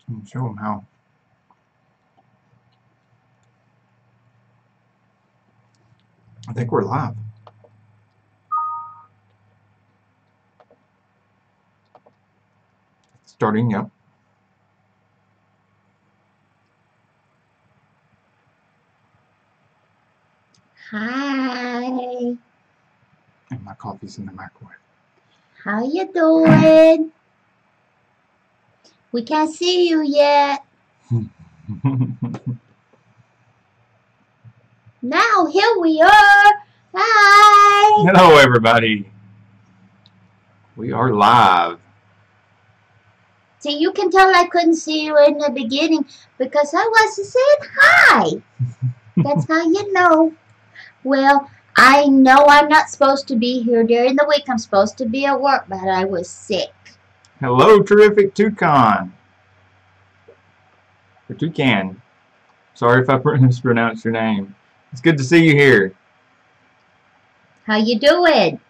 And show them how. I think we're live. Starting up. Hi. And my coffee's in the microwave. How you doing? We can't see you yet. Now, here we are. Hi. Hello, everybody. We are live. See, you can tell I couldn't see you in the beginning because I wasn't saying hi. That's how you know. Well, I know I'm not supposed to be here during the week. I'm supposed to be at work, but I was sick. Hello, terrific Toucan. Or Toucan. Sorry if I mispronounced your name. It's good to see you here. How you doing?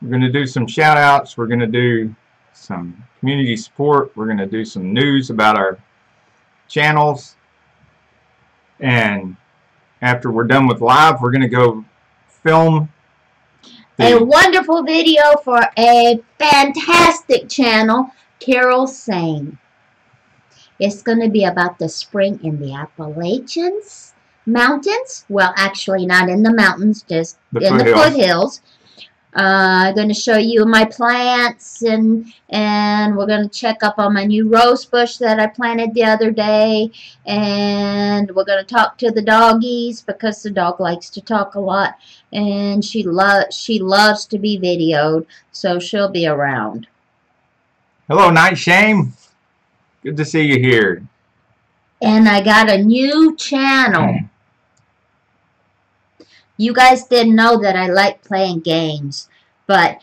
We're going to do some shout outs. We're going to do some community support. We're going to do some news about our channels. And after we're done with live, we're going to go film a wonderful video for a fantastic channel, Carol Sane. It's going to be about the spring in the Appalachians mountains. Well, actually not in the mountains, just in the foothills. I'm going to show you my plants, and we're going to check up on my new rose bush that I planted the other day, and we're going to talk to the doggies because the dog likes to talk a lot, and she loves to be videoed, so she'll be around. Hello, Night Shame. Good to see you here. And I got a new channel. You guys didn't know that I like playing games, but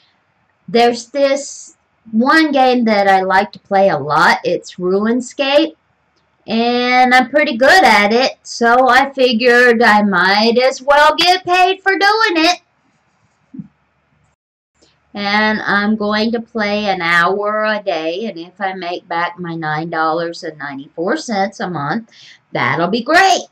there's this one game that I like to play a lot. It's RuneScape, and I'm pretty good at it, so I figured I might as well get paid for doing it. And I'm going to play an hour a day, and if I make back my $9.94 a month, that'll be great.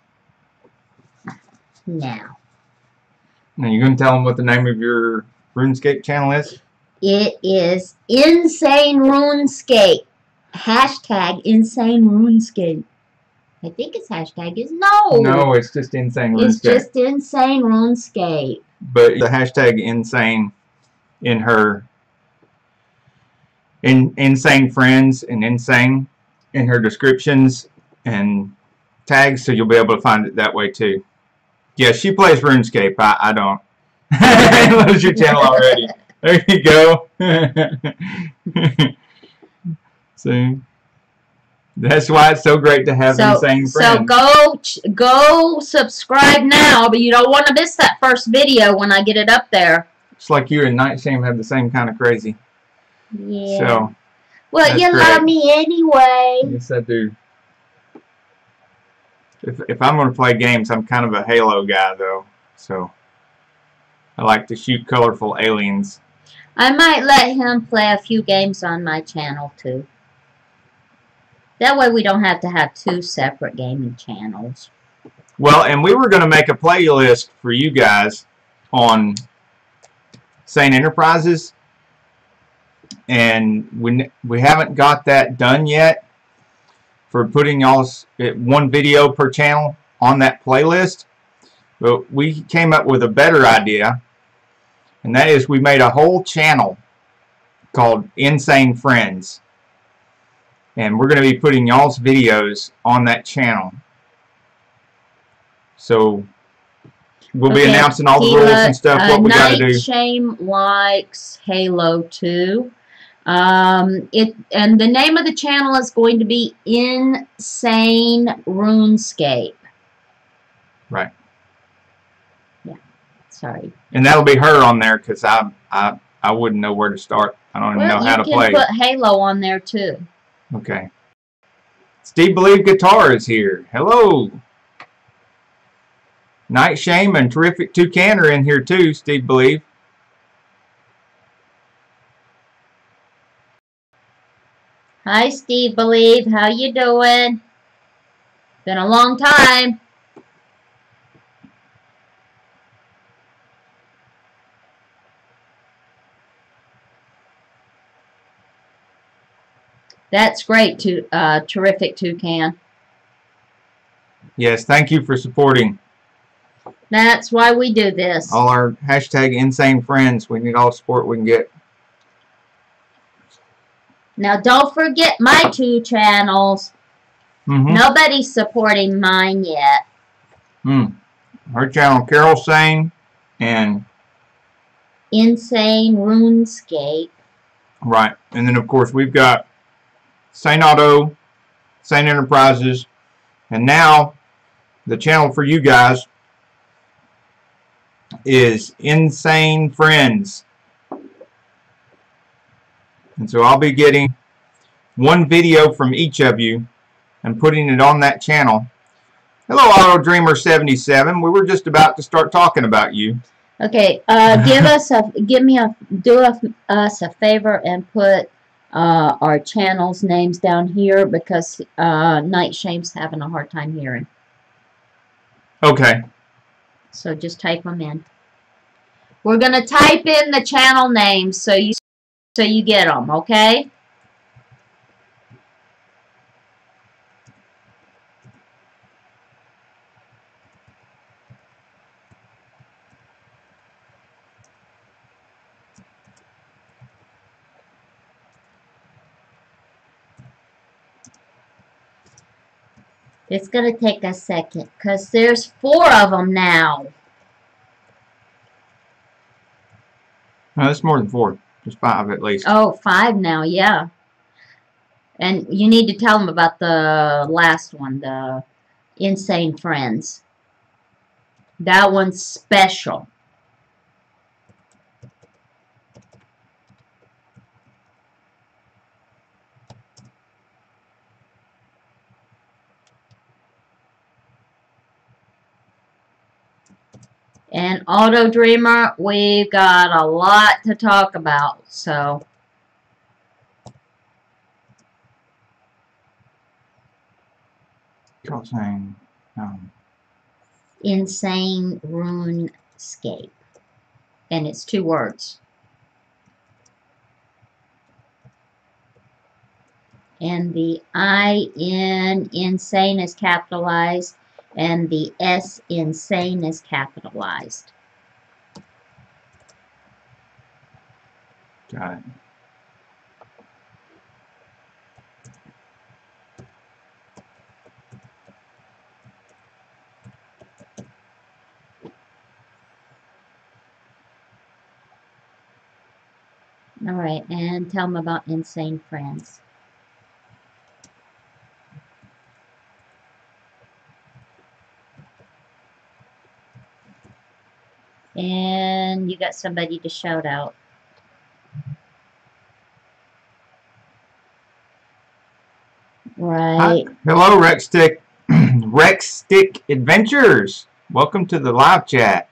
Now you going to tell them what the name of your RuneScape channel is? It is Insane RuneScape. Hashtag Insane RuneScape. I think it's hashtag is no. No, it's just Insane RuneScape. It's just Insane RuneScape. But the hashtag Insane in her Insanefriends and Insane in her descriptions and tags, so you'll be able to find it that way too. Yeah, she plays RuneScape. I don't. I lose your channel already. There you go. See, that's why it's so great to have Insane friends. So go subscribe now, but you don't want to miss that first video when I get it up there. It's like you and Night Shame have the same kind of crazy. Yeah. So. Well, you love me anyway. Yes, I do. If I'm going to play games, I'm kind of a Halo guy, though. So, I like to shoot colorful aliens. I might let him play a few games on my channel, too. That way we don't have to have two separate gaming channels. Well, and we were going to make a playlist for you guys on Sane Enterprises. And we haven't got that done yet. For putting y'all's one video per channel on that playlist. But we came up with a better idea, and that is we made a whole channel called Insanefriends, and we're going to be putting y'all's videos on that channel. So we'll be announcing all the rules and stuff, what we got to do. Night Shame likes Halo 2. And the name of the channel is going to be Insane RuneScape. Right. Yeah. Sorry. And that'll be her on there because I wouldn't know where to start. I don't even know how to play. You can put Halo on there too. Okay. Steve Believe Guitar is here. Hello. Night Shame and Terrific Toucan are in here too, Steve Believe. Hi, Steve Believe. How you doing? Been a long time. That's great, Terrific Toucan. Yes, thank you for supporting. That's why we do this. All our hashtag Insane Friends. We need all the support we can get. Now, don't forget my 2 channels. Nobody's supporting mine yet. Her channel, Carol Sane and Insane RuneScape. Right. And then, of course, we've got Saneauto, Sane Enterprises, and now the channel for you guys is Insanefriends. And so I'll be getting one video from each of you and putting it on that channel. Hello, Auto Dreamer 77. We were just about to start talking about you. Okay, do us a favor and put our channels' names down here because Night Shame's having a hard time hearing. Okay. So just type them in. We're gonna type in the channel names so you get them, okay? It's going to take a second because there's 4 of them now. No, that's more than 4. There's 5 at least. Oh, 5 now, yeah. And you need to tell them about the last one, the Insanefriends. That one's special. And Auto Dreamer, we've got a lot to talk about, so. Insane RuneScape. And it's 2 words. And the I in insane is capitalized. And the S in sane is capitalized. Got it. All right, and tell them about Insanefriends. And you got somebody to shout out. Right. Hi. Hello, Rexstick. Rexstick Adventures. Welcome to the live chat.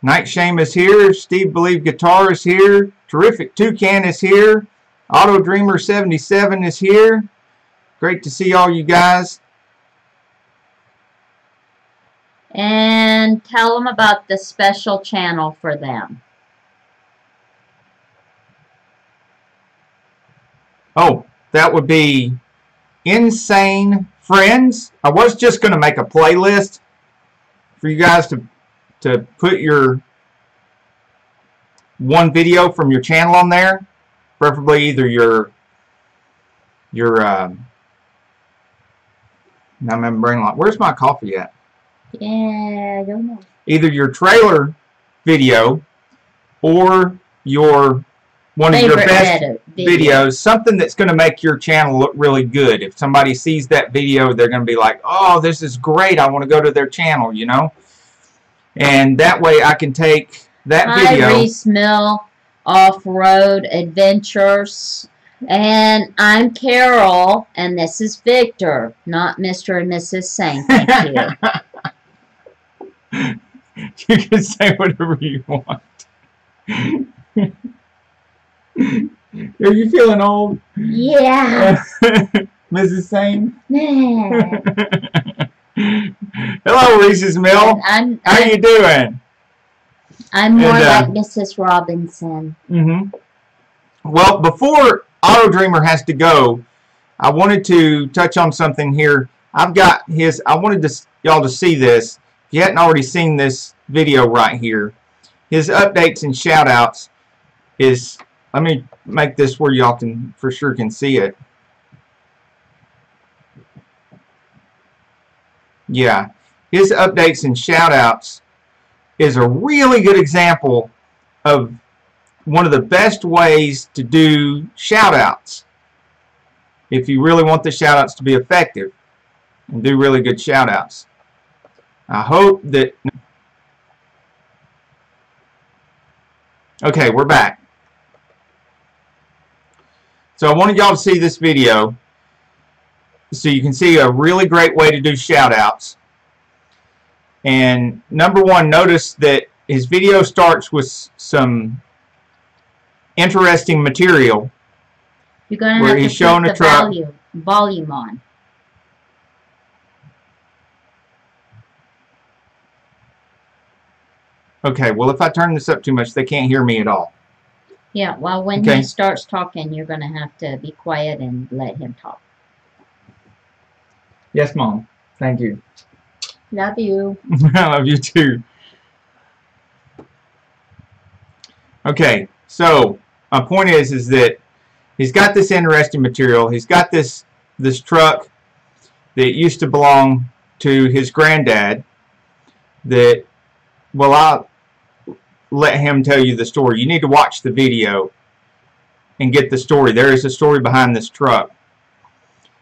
Night Shame is here. Steve Believe Guitar is here. Terrific Toucan is here. Auto Dreamer 77 is here. Great to see all you guys. And tell them about the special channel for them. Oh, that would be Insane Friends. I was just going to make a playlist for you guys to put your one video from your channel on there. Preferably either your now I'm in brain lock. Where's my coffee at? Yeah, I don't know. Either your trailer video or your one of your best videos, something that's going to make your channel look really good. If somebody sees that video, they're going to be like, oh, this is great. I want to go to their channel, you know? And that way I can take that video. Reese Mill Off-Road Adventures. And I'm Carol, and this is Victor, not Mr. and Mrs. Sane. Thank you. You can say whatever you want. Are you feeling old? Yeah. Mrs. Sane? Yeah. Hello, Reese's Mill. How are you doing? I'm more like Mrs. Robinson. Well, before Auto Dreamer has to go, I wanted to touch on something here. I've got his, I wanted y'all to see this. If you hadn't already seen this video right here, his updates and shoutouts is, let me make this where y'all can, for sure can see it. Yeah, his updates and shoutouts is a really good example of one of the best ways to do shoutouts if you really want the shoutouts to be effective and do really good shoutouts. I hope that... Okay, we're back. So I wanted y'all to see this video so you can see a really great way to do shoutouts. And number one, notice that his video starts with some interesting material. You're going to have to showing put the volume on. Okay, well, if I turn this up too much, they can't hear me at all. Yeah, well, when he starts talking, you're going to have to be quiet and let him talk. Yes, Mom. Thank you. Love you. I love you too. Okay, so my point is that he's got this interesting material. He's got this truck that used to belong to his granddad. That, well, I'll let him tell you the story. You need to watch the video and get the story. There is a story behind this truck.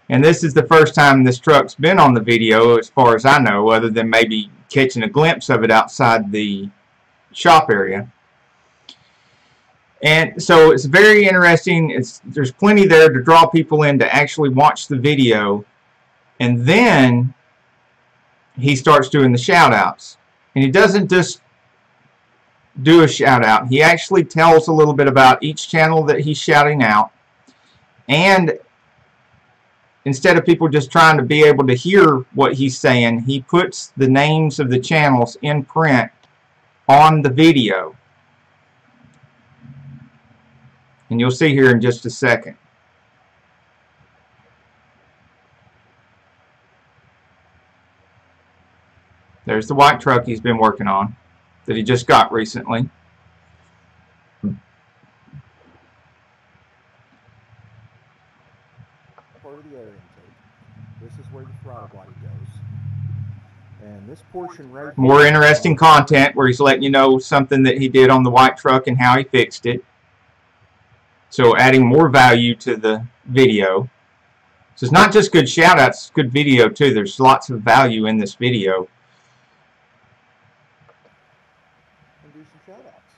And this is the first time this truck's been on the video, as far as I know, other than maybe catching a glimpse of it outside the shop area. And so it's very interesting. There's plenty there to draw people in to actually watch the video. And then he starts doing the shout-outs. And he doesn't just do a shout-out. He actually tells a little bit about each channel that he's shouting out. And instead of people just trying to be able to hear what he's saying, he puts the names of the channels in print on the video. And you'll see here in just a second. There's the white truck he's been working on that he just got recently. The air intake. This is where the throttle body goes. And this portion right here, more interesting content where he's letting you know something that he did on the white truck and how he fixed it. So adding more value to the video. So it's not just good shout outs, it's good video too. There's lots of value in this video. And do some shout outs.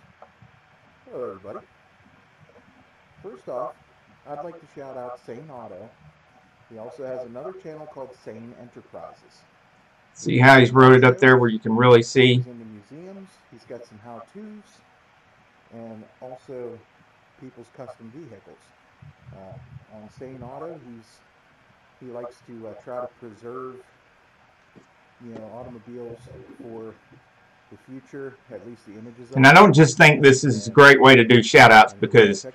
Hello everybody. First off, I'd like to shout out Saneauto. He also has another channel called Sane Enterprises. See how he's wrote it up there where you can really see. He's in the museums. He's got some how-tos and also people's custom vehicles. On Saneauto, he likes to try to preserve, automobiles for the future, at least the images. And I don't just think this is a great way to do shout-outs, because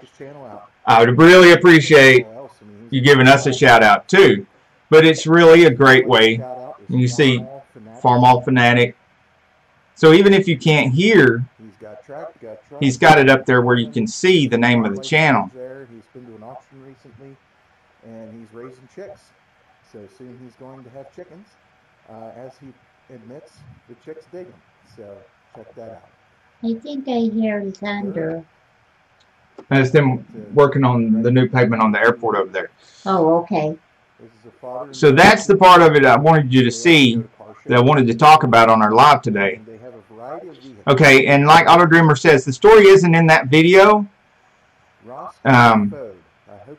I would really appreciate you giving us a shout-out too. But it's really a great way. And you see Farmall Fanatic. So even if you can't hear, he's got it up there where you can see the name of the channel. He's been to an auction recently, and he's raising chicks. So soon he's going to have chickens. As he admits, the chicks dig him. So check that out. I think I hear thunder. That's them working on the new pavement on the airport over there. Oh, okay. So that's the part of it I wanted you to see that I wanted to talk about on our live today. Okay, and like Auto Dreamer says, the story isn't in that video.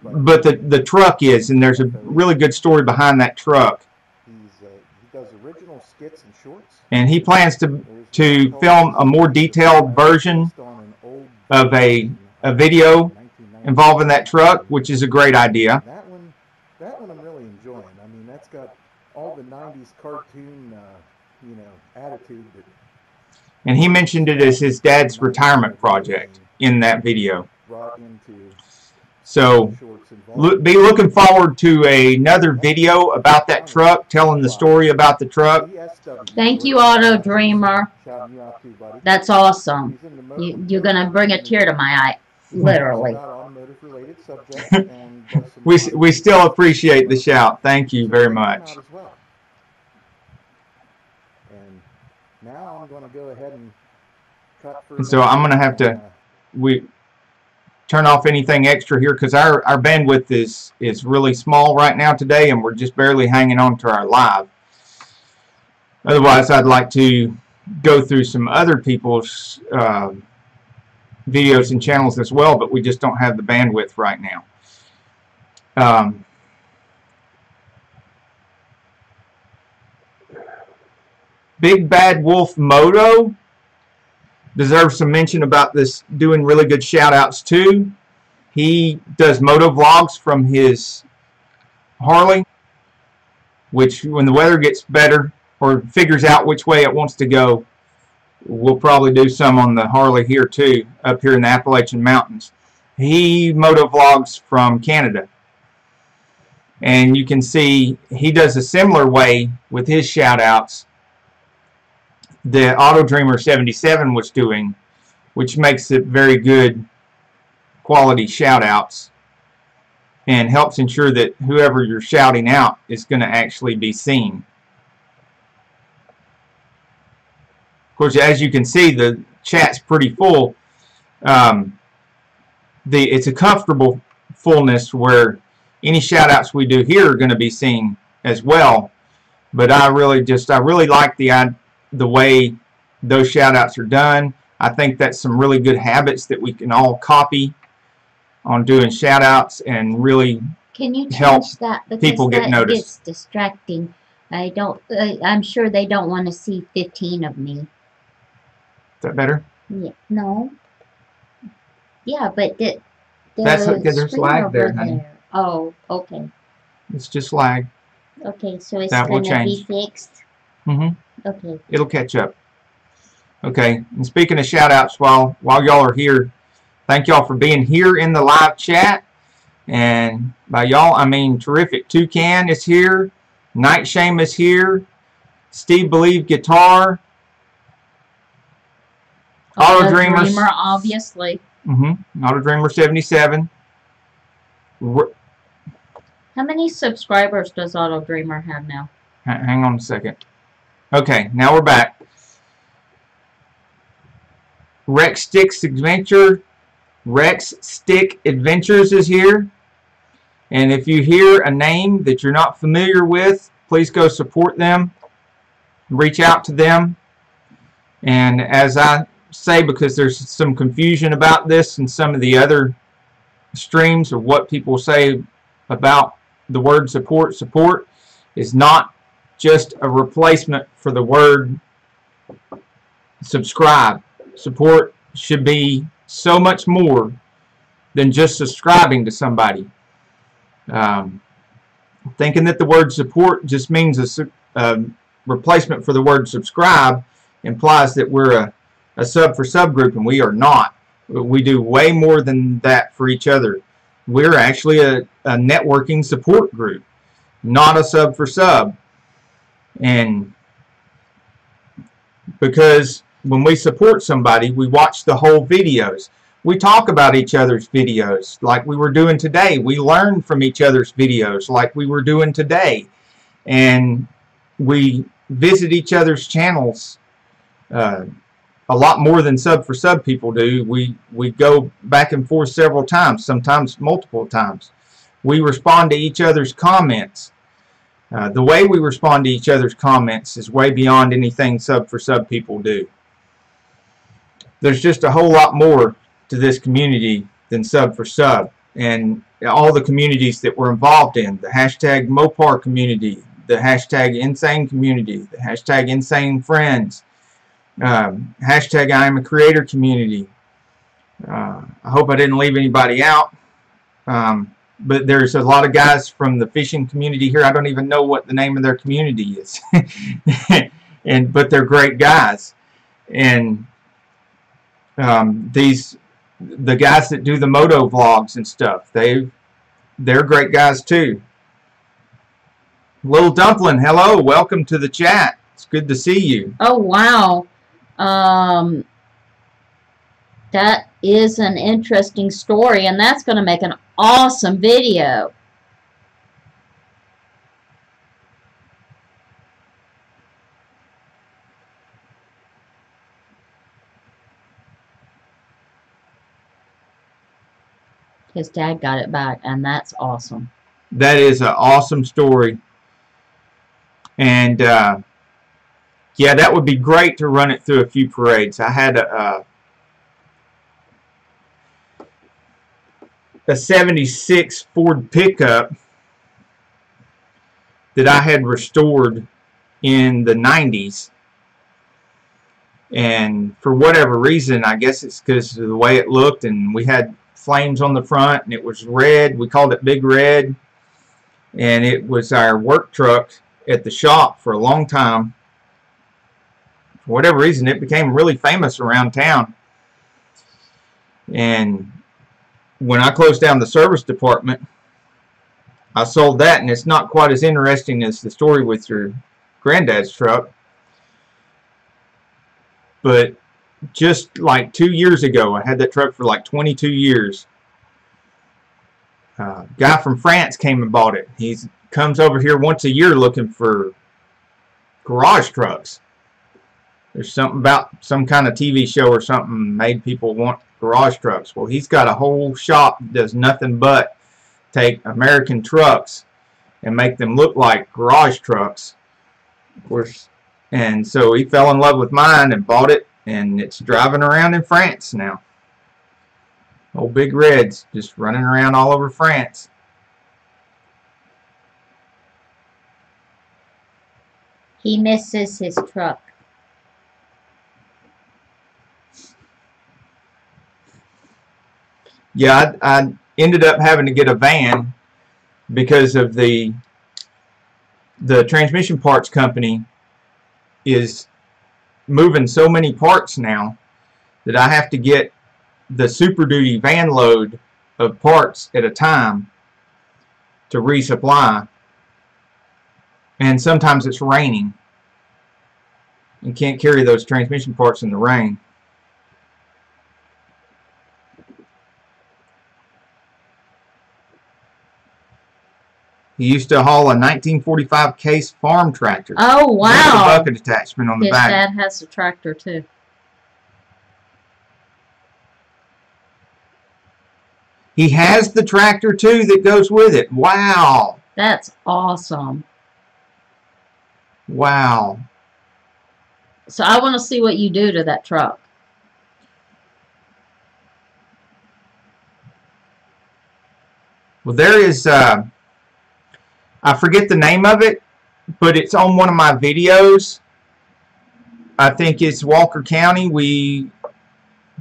but the truck is, and there's a really good story behind that truck. He does original skits and shorts. And he plans to film a more detailed version of a video involving that truck, which is a great idea. That one I'm really enjoying. I mean, that's got all the 90s cartoon, you know, attitude. And he mentioned it as his dad's retirement project in that video. So be looking forward to another video about that truck, telling the story about the truck. Thank you, Auto Dreamer. That's awesome. You're going to bring a tear to my eye, literally. We still appreciate the shout. Thank you very much. And now I'm going to go ahead and cut for. And so I'm going to have to turn off anything extra here because our bandwidth is really small right now today, and we're just barely hanging on to our live. Otherwise, I'd like to go through some other people's videos and channels as well, but we just don't have the bandwidth right now. Big Bad Wolf Moto deserves some mention about this, doing really good shout outs too. He does moto vlogs from his Harley, which when the weather gets better or figures out which way it wants to go, we'll probably do some on the Harley here too, up here in the Appalachian Mountains. He moto vlogs from Canada, and you can see he does a similar way with his shout outs the Auto Dreamer 77 was doing, which makes it very good quality shout outs and helps ensure that whoever you're shouting out is going to actually be seen. Of course, as you can see, the chat's pretty full. It's a comfortable fullness where any shout outs we do here are going to be seen as well. But I really like the way those shout outs are done. I think that's some really good habits that we can all copy on doing shout outs and really help that because people get noticed. It's distracting. I'm sure they don't want to see 15 of me. Is that better? Yeah, no. Yeah, but that's because there's lag there, honey. Oh, okay. It's just lag. Okay, so it's going to be fixed? Mm-hmm. Okay. It'll catch up. Okay, and speaking of shout outs while y'all are here, thank y'all for being here in the live chat. And by y'all, I mean terrific. Toucan is here. Night Shame is here. Steve Believe Guitar. Auto Dreamer, obviously. Auto Dreamer 77. How many subscribers does Auto Dreamer have now? Hang on a second. Okay, now we're back. Rex Stick Adventures is here. And if you hear a name that you're not familiar with, please go support them. Reach out to them. And as I say, because there's some confusion about this and some of the other streams of what people say about the word support, support is not just a replacement for the word subscribe. Support should be so much more than just subscribing to somebody. Thinking that the word support just means a replacement for the word subscribe implies that we're a sub for subgroup, and we are not. We do way more than that for each other. We're actually a networking support group, not a sub for sub. And because when we support somebody, we watch the whole videos. We talk about each other's videos like we were doing today. We learn from each other's videos like we were doing today. And we visit each other's channels a lot more than sub for sub people do. We go back and forth several times, sometimes multiple times. We respond to each other's comments. The way we respond to each other's comments is way beyond anything sub for sub people do. There's just a whole lot more to this community than sub for sub. And all the communities that we're involved in. The hashtag Mopar community, the hashtag Insane community, the hashtag Insanefriends, hashtag I am a creator community. I hope I didn't leave anybody out. But there's a lot of guys from the fishing community here. I don't even know what the name of their community is. But they're great guys. And the guys that do the moto vlogs and stuff, they're great guys too. Little Dumpling, hello, welcome to the chat. It's good to see you. Oh wow. That is an interesting story, and that's going to make an awesome video. His dad got it back, and that's awesome. That is an awesome story. And yeah, that would be great to run it through a few parades. I had a 76 Ford pickup that I had restored in the 90s, and for whatever reason, I guess it's because of the way it looked, and we had flames on the front and it was red. We called it Big Red, and it was our work truck at the shop for a long time. For whatever reason, it became really famous around town, and when I closed down the service department, I sold that, and it's not quite as interesting as the story with your granddad's truck. But just like 2 years ago, I had that truck for like 22 years. A guy from France came and bought it. He comes over here once a year looking for garage trucks. There's something about some kind of TV show or something made people want garage trucks. Well, he's got a whole shop that does nothing but take American trucks and make them look like garage trucks. Of course, and so he fell in love with mine and bought it, and it's driving around in France now. Old Big Red's just running around all over France. He misses his truck. Yeah, I ended up having to get a van because of the transmission parts company is moving so many parts now that I have to get the Superduty van load of parts at a time to resupply. And sometimes it's raining. You can't carry those transmission parts in the rain. He used to haul a 1945 Case farm tractor. Oh, wow. With a bucket attachment on the back. His dad has a tractor, too. He has the tractor, too, that goes with it. Wow. That's awesome. Wow. So I want to see what you do to that truck. Well, there is... I forget the name of it, but it's on one of my videos. I think it's Walker County. We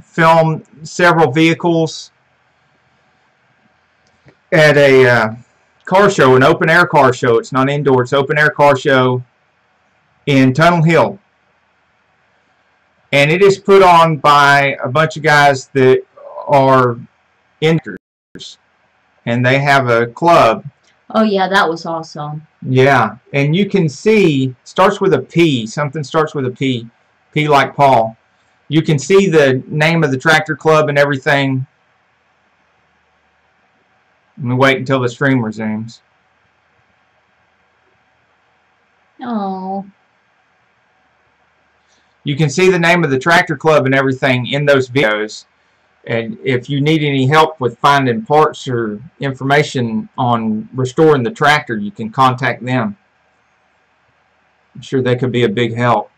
filmed several vehicles at a car show, an open air car show. It's not indoor, it's open air car show in Tunnel Hill. And it is put on by a bunch of guys that are industries, and they have a club. Oh, yeah, that was awesome. Yeah, and you can see, starts with a P, something starts with a P, P like Paul. You can see the name of the tractor club and everything. Let me wait until the stream resumes. Oh. You can see the name of the tractor club and everything in those videos. And if you need any help with finding parts or information on restoring the tractor, you can contact them. I'm sure they could be a big help.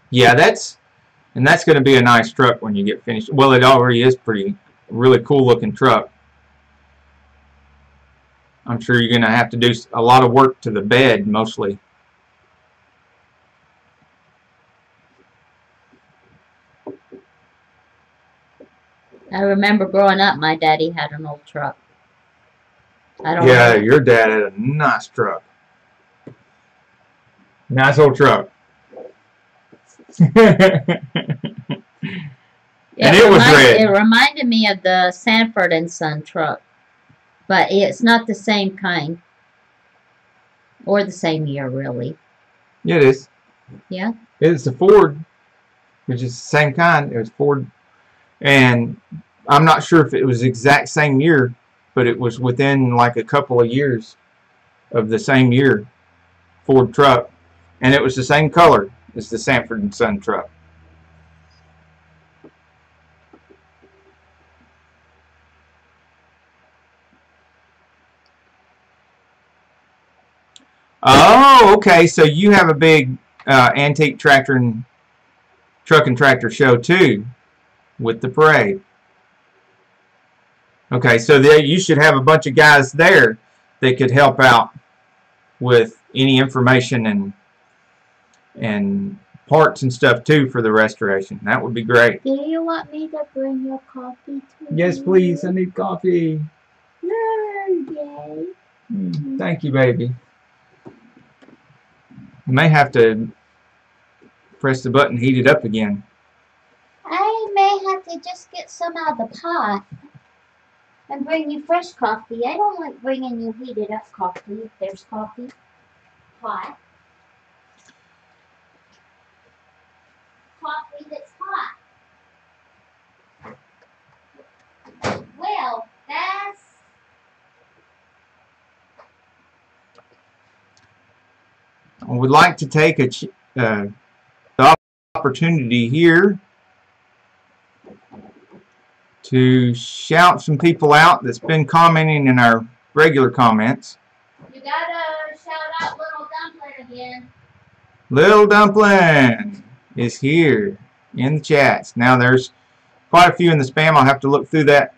Yeah, that's going to be a nice truck when you get finished. Well, it already is really cool looking truck. I'm sure you're going to have to do a lot of work to the bed mostly. I remember growing up, my daddy had an old truck. Yeah, your dad had a nice truck. Nice old truck. And it was red. It reminded me of the Sanford and Son truck, but it's not the same kind or the same year, really. Yeah, it is. Yeah. It's a Ford, which is the same kind. It was Ford, and I'm not sure if it was the exact same year, but it was within like a couple of years of the same year. Ford truck, and it was the same color as the Sanford and Son truck. Oh, okay. So you have a big antique tractor and truck and tractor show too, with the parade. Okay, so there you should have a bunch of guys there that could help out with any information and parts and stuff too for the restoration. That would be great. Do you want me to bring your coffee too? Yes, please. I need coffee. Yay. Thank you, baby. You may have to press the button, heat it up again. I may have to just get some out of the pot and bring you fresh coffee. I don't like bringing you heated up coffee if there's coffee. Hot. Coffee that's hot. Well, that's... I would like to take the opportunity here to shout some people out that's been commenting in our regular comments. You gotta shout out Little Dumpling again. Little Dumpling is here in the chats. Now there's quite a few in the spam. I'll have to look through that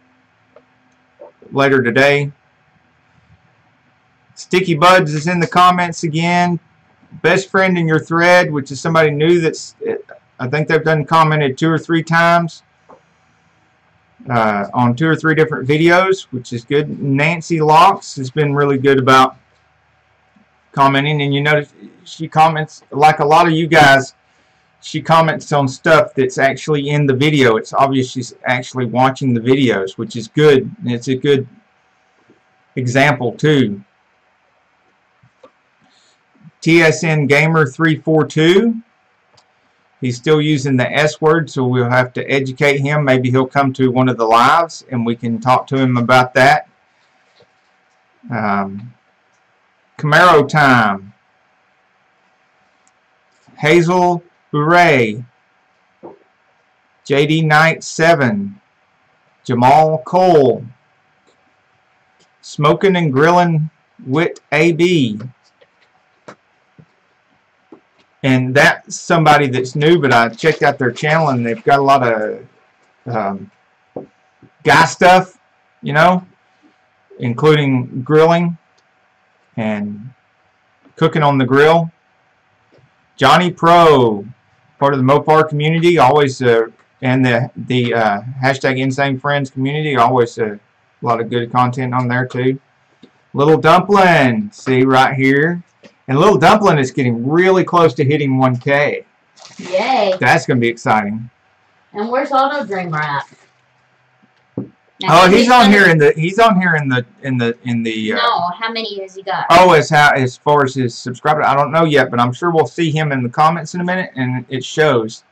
later today. Sticky Buds is in the comments again. Best friend in your thread, which is somebody new that's, I think they've done commented 2 or 3 times on 2 or 3 different videos, which is good. Nancy Locks has been really good about commenting, and you notice she comments, like a lot of you guys, she comments on stuff that's actually in the video. It's obvious she's actually watching the videos, which is good. It's a good example too. TSN Gamer 342. He's still using the S word, so we'll have to educate him. Maybe he'll come to one of the lives and we can talk to him about that. Camaro Time. Hazel Hooray. JD Knight 7. Jamal Cole. Smoking and Grilling Wit AB. And that's somebody that's new, but I checked out their channel and they've got a lot of guy stuff, you know, including grilling and cooking on the grill. Johnny Pro, part of the Mopar community, always and the hashtag Insanefriends community, always a lot of good content on there too. Little Dumpling, see right here. And Little Dumpling is getting really close to hitting 1K. Yay. That's going to be exciting. And where's Auto Dreamer at? Now, oh, he's on here in the No, how many has he got? Oh, as far as his subscriber, I don't know yet, but I'm sure we'll see him in the comments in a minute and it shows.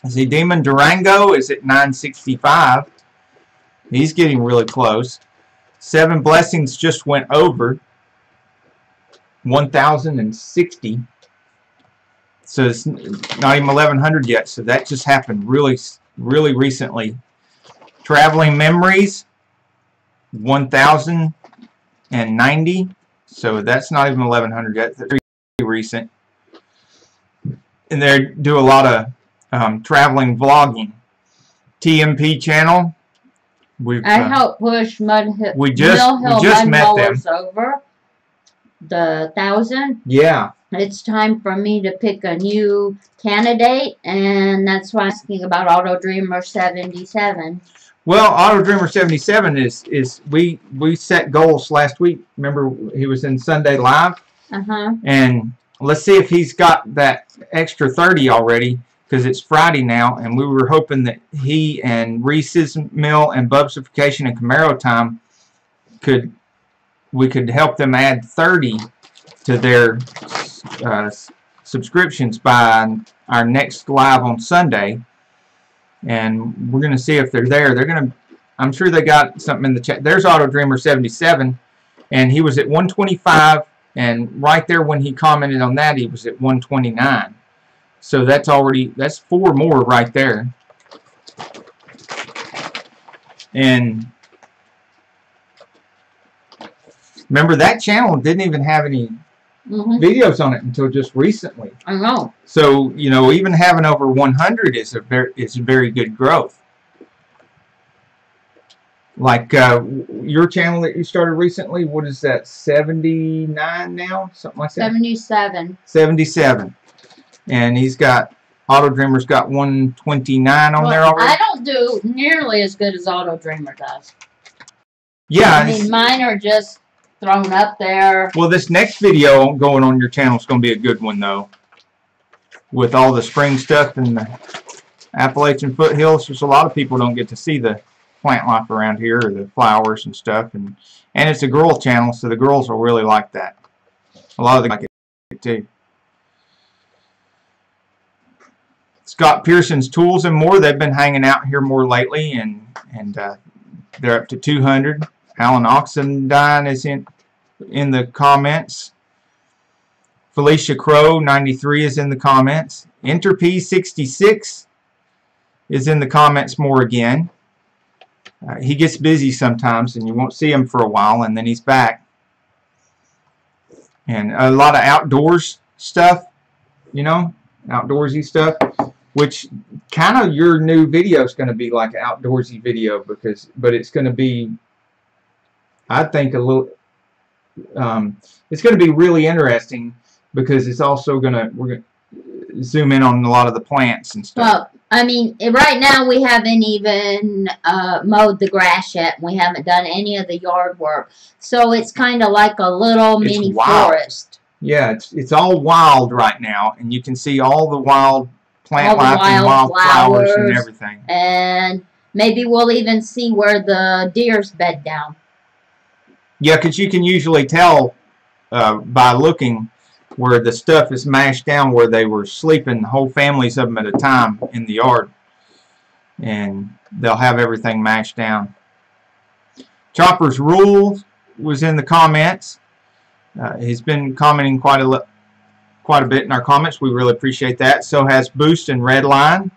See, Demon Durango is at 965. He's getting really close. 7 Blessings just went over 1,060, so it's not even 1,100 yet, so that just happened really recently. Traveling Memories 1,090, so that's not even 1,100 yet. That's pretty recent. and they do a lot of traveling vlogging. TMP channel. I helped push Mill Hill we just met them over the 1,000. Yeah. It's time for me to pick a new candidate, and that's why I'm asking about Auto Dreamer 77. Well, Auto Dreamer 77 is we set goals last week. Remember, he was in Sunday Live. And let's see if he's got that extra 30 already, because it's Friday now, and we were hoping that he and Reese's Mill and Bubsification and Camaro Time we could help them add 30 to their subscriptions by our next live on Sunday. And we're going to see if they're there. I'm sure they got something in the chat. There's Auto Dreamer 77, and he was at 125, and right there when he commented on that, he was at 129. So that's 4 more right there. And remember, that channel didn't even have any videos on it until just recently. I know. So, you know, even having over 100 is a very good growth. Like your channel that you started recently, what is that, 79 now? Something like that? 77. 77. And Auto Dreamer's got 129 on there already. I don't do nearly as good as Auto Dreamer does. Yeah. I mean, mine are just thrown up there. Well, this next video going on your channel is going to be a good one, though. With all the spring stuff and the Appalachian foothills, there's a lot of people don't get to see the plant life around here, or the flowers and stuff. And it's a girl channel, so the girls will really like that. A lot of them like it, too. Scott Pearson's Tools and More, they've been hanging out here more lately, and they're up to 200. Alan Oxendine is in the comments. Felicia Crow 93 is in the comments. Interp 66 is in the comments more again. He gets busy sometimes, and you won't see him for a while, and then he's back. And a lot of outdoors stuff, you know, outdoorsy stuff. Which kind of your new video is going to be like an outdoorsy video, but it's going to be, I think, a little. It's going to be really interesting because it's also we're going to zoom in on a lot of the plants and stuff. Well, I mean, right now we haven't even mowed the grass yet. We haven't done any of the yard work, so it's kind of like a little mini forest. Yeah, it's all wild right now, and you can see all the wild plant life and wildflowers and everything. And maybe we'll even see where the deers bed down. Yeah, because you can usually tell by looking where the stuff is mashed down, where they were sleeping, whole families of them at a time in the yard. And they'll have everything mashed down. Chopper's Rules was in the comments. He's been commenting quite a bit in our comments. We really appreciate that. So has Boost and Redline,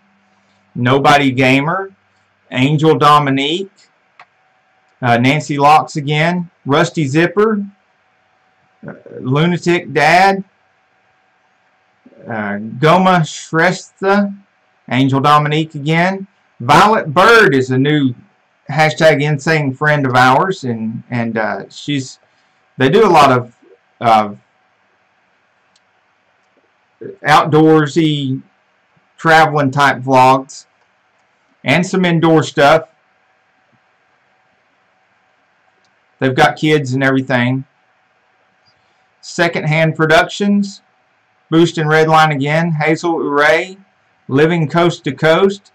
Nobody Gamer, Angel Dominique, Nancy Locks again, Rusty Zipper, Lunatic Dad, Goma Shrestha, Angel Dominique again. Violet Bird is a new hashtag insane friend of ours, and they do a lot of outdoorsy traveling type vlogs and some indoor stuff. They've got kids and everything. Secondhand Productions, Boost and Redline again, Hazel Uray, Living Coast to Coast,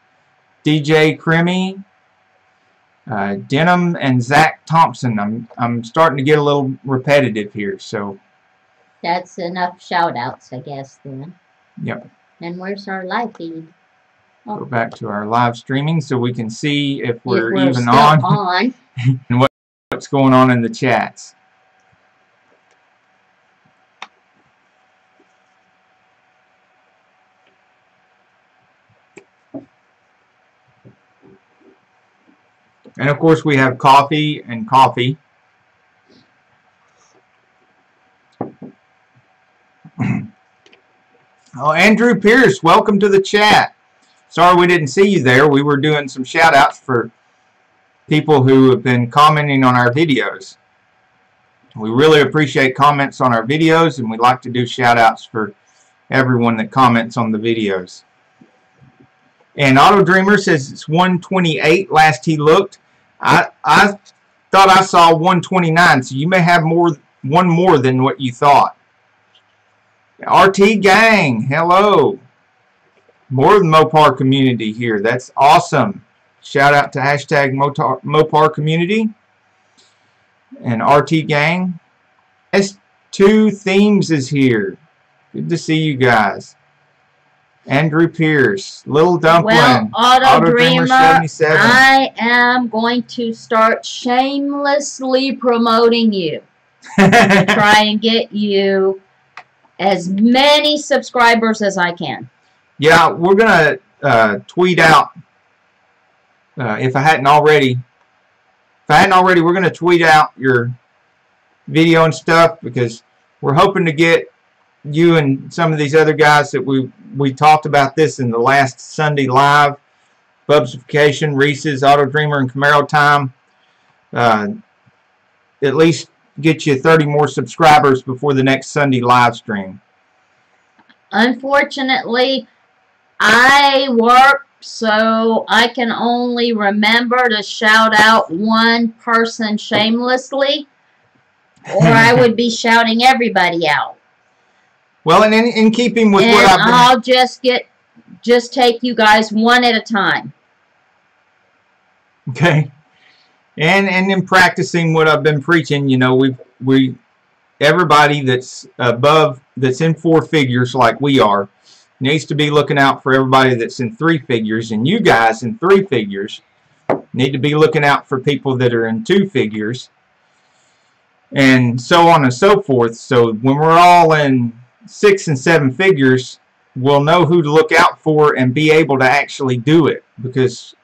DJ Crimmy, Denham, and Zach Thompson. I'm starting to get a little repetitive here, so that's enough shout-outs, I guess, then. Yep. And where's our live feed? Oh. Go back to our live streaming so we can see if we're even on. And what's going on in the chats. And of course we have coffee and coffee. Oh, Andrew Pierce, welcome to the chat. Sorry we didn't see you there. We were doing some shout outs for people who have been commenting on our videos. We really appreciate comments on our videos, and we like to do shout outs for everyone that comments on the videos. And Auto Dreamer says it's 128 last he looked. I thought I saw 129, so you may have one more than what you thought. RT Gang, hello. More of the Mopar community here. That's awesome. Shout out to hashtag Mopar community. And RT Gang. S2 Themes is here. Good to see you guys. Andrew Pierce, Little Dumpling, well, Auto Dreamer 77. I am going to start shamelessly promoting you. Try and get you as many subscribers as I can. Yeah, we're going to tweet out, if I hadn't already, we're going to tweet out your video and stuff, because we're hoping to get you and some of these other guys that we talked about this in the last Sunday live, Bubsification, Reese's, Auto Dreamer, and Camaro Time, at least get you 30 more subscribers before the next Sunday live stream. Unfortunately, I work, so I can only remember to shout out one person shamelessly, or I would be shouting everybody out. Well, and in keeping with and what I've been... I'll just take you guys one at a time. Okay. And in practicing what I've been preaching, you know, everybody that's that's in 4 figures like we are, needs to be looking out for everybody that's in 3 figures, and you guys in 3 figures need to be looking out for people that are in 2 figures, and so on and so forth. So when we're all in 6 and 7 figures, we'll know who to look out for and be able to actually do it, because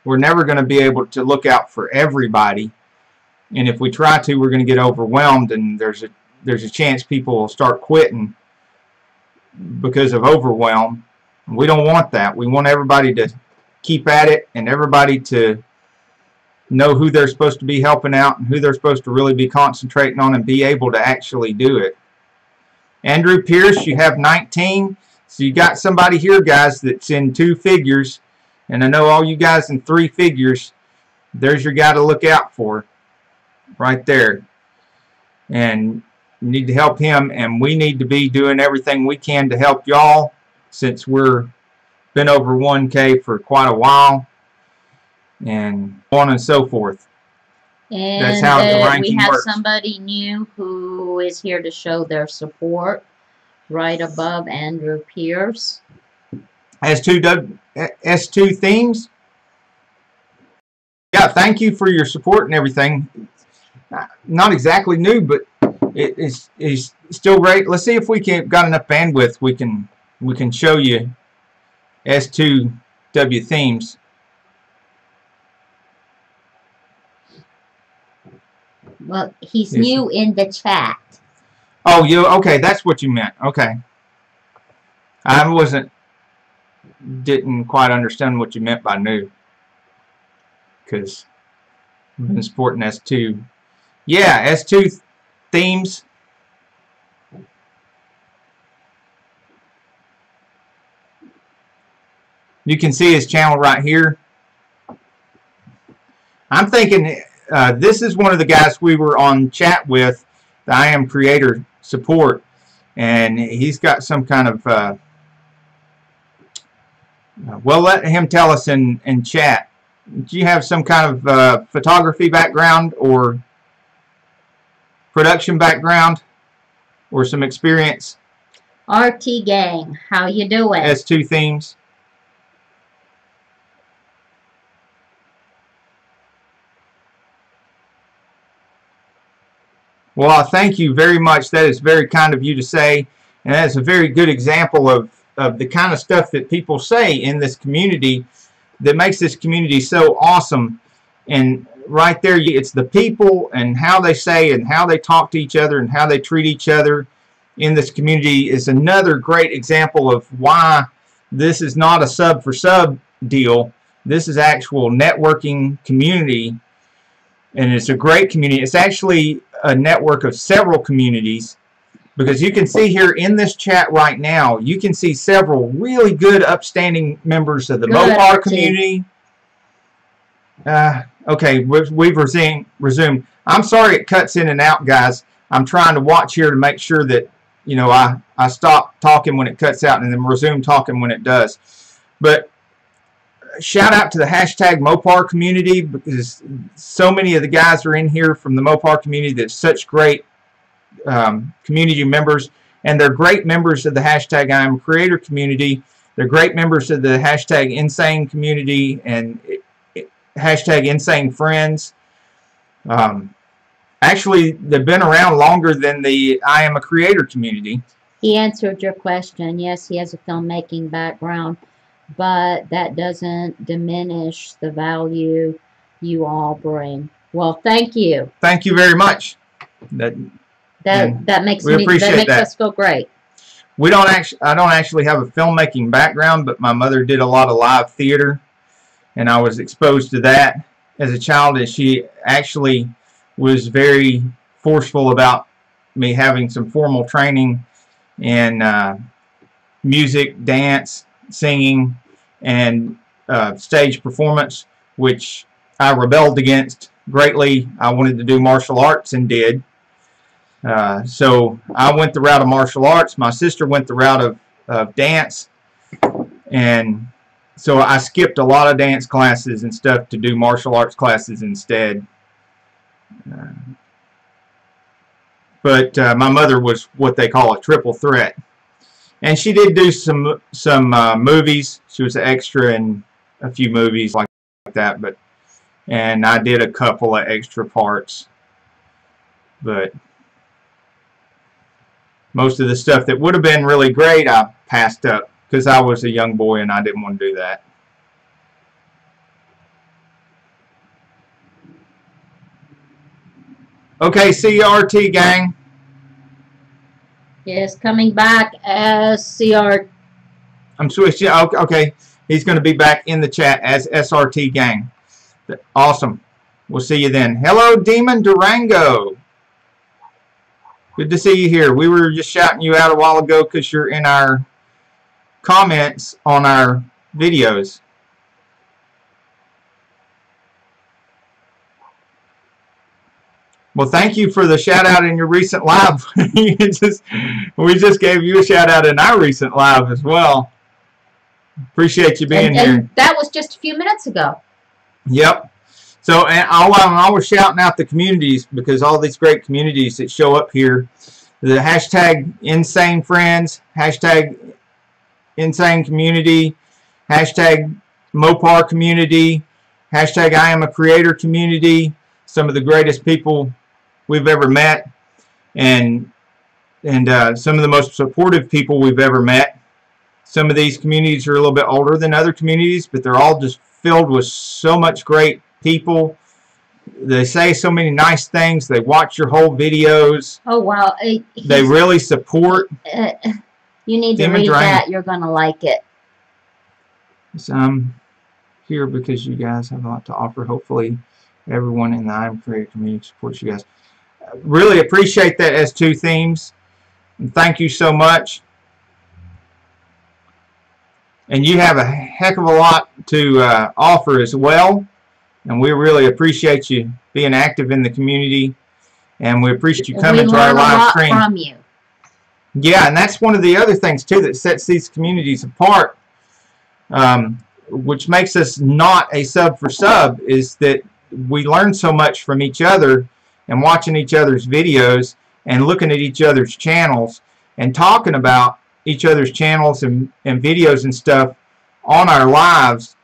we're never going to be able to look out for everybody, and if we try to, we're going to get overwhelmed, and there's a chance people will start quitting because of overwhelm. We don't want that. We want everybody to keep at it, and everybody to know who they're supposed to be helping out and who they're supposed to really be concentrating on and be able to actually do it. Andrew Pierce, you have 19, so you got somebody here, guys, that's in 2 figures, and I know all you guys in 3 figures, there's your guy to look out for right there. And you need to help him, and we need to be doing everything we can to help y'all, since we're been over 1K for quite a while, and on and so forth. And that's how the ranking we have works. Somebody new who is here to show their support right above Andrew Pierce. S2 Themes. Yeah, thank you for your support and everything. Not exactly new, but it is still great. Let's see if we got enough bandwidth. We can show you S2W Themes. Well, he's new in the chat. Oh, okay, that's what you meant. Okay. I didn't quite understand what you meant by new, because I've been supporting S2. Yeah, S2 Themes. You can see his channel right here. I'm thinking this is one of the guys we were on chat with, the I Am Creator support, and he's got some kind of well, let him tell us in chat. Do you have some kind of photography background or production background or some experience? RT Gang, how you doing? S2 Themes. Well, thank you very much. That is very kind of you to say, and that's a very good example of the kind of stuff that people say in this community that makes this community so awesome. And right there, it's the people and how they say and how they talk to each other and how they treat each other in this community is another great example of why this is not a sub for sub deal. This is actual networking community, and it's a great community. It's actually a network of several communities, because you can see here in this chat right now, you can see several really good upstanding members of the Mopar community. Okay, we've resumed. I'm sorry it cuts in and out, guys. I'm trying to watch here to make sure that, you know, I stop talking when it cuts out and then resume talking when it does. But shout out to the hashtag Mopar community, because so many of the guys are in here from the Mopar community that's such great community members, and they're great members of the hashtag I Am Creator community. They're great members of the hashtag Insane community and hashtag Insanefriends. Actually, they've been around longer than the I Am a Creator community. He answered your question. Yes, he has a filmmaking background, but that doesn't diminish the value you all bring. Well, thank you. Thank you very much. That makes us feel great. I don't actually have a filmmaking background, but my mother did a lot of live theater, and I was exposed to that as a child, and she actually was very forceful about me having some formal training in music, dance, singing, and stage performance, which I rebelled against greatly. I wanted to do martial arts and did. So I went the route of martial arts. My sister went the route of dance, and so I skipped a lot of dance classes and stuff to do martial arts classes instead. But my mother was what they call a triple threat, and she did do some movies. She was an extra in a few movies like that, and I did a couple of extra parts, but most of the stuff that would have been really great I passed up because I was a young boy and I didn't want to do that. Okay, CRT gang. Yes, coming back as CR. I'm switching. Okay, he's going to be back in the chat as SRT gang. Awesome. We'll see you then. Hello, Demon Durango. Good to see you here. We were just shouting you out a while ago because you're in our comments on our videos. Well, thank you for the shout out in your recent live. We just gave you a shout out in our recent live as well. Appreciate you being here. And that was just a few minutes ago. Yep. So, and I was shouting out the communities, because all these great communities that show up here, the hashtag Insanefriends, hashtag Insane Community, hashtag Mopar Community, hashtag I Am a Creator Community, some of the greatest people we've ever met, and some of the most supportive people we've ever met. Some of these communities are a little bit older than other communities, but they're all just filled with so much great people. They say so many nice things. They watch your whole videos. Oh, wow. They really support. You need to read that. You're going to like it. So I'm here because you guys have a lot to offer. Hopefully everyone in the I Am Creator community supports you guys. Really appreciate that as two themes. And thank you so much. And you have a heck of a lot to offer as well. And we really appreciate you being active in the community. And we appreciate you coming to our live stream. From you. Yeah, and that's one of the other things too that sets these communities apart, which makes us not a sub for sub, is that we learn so much from each other and watching each other's videos and looking at each other's channels and talking about each other's channels and videos and stuff on our lives.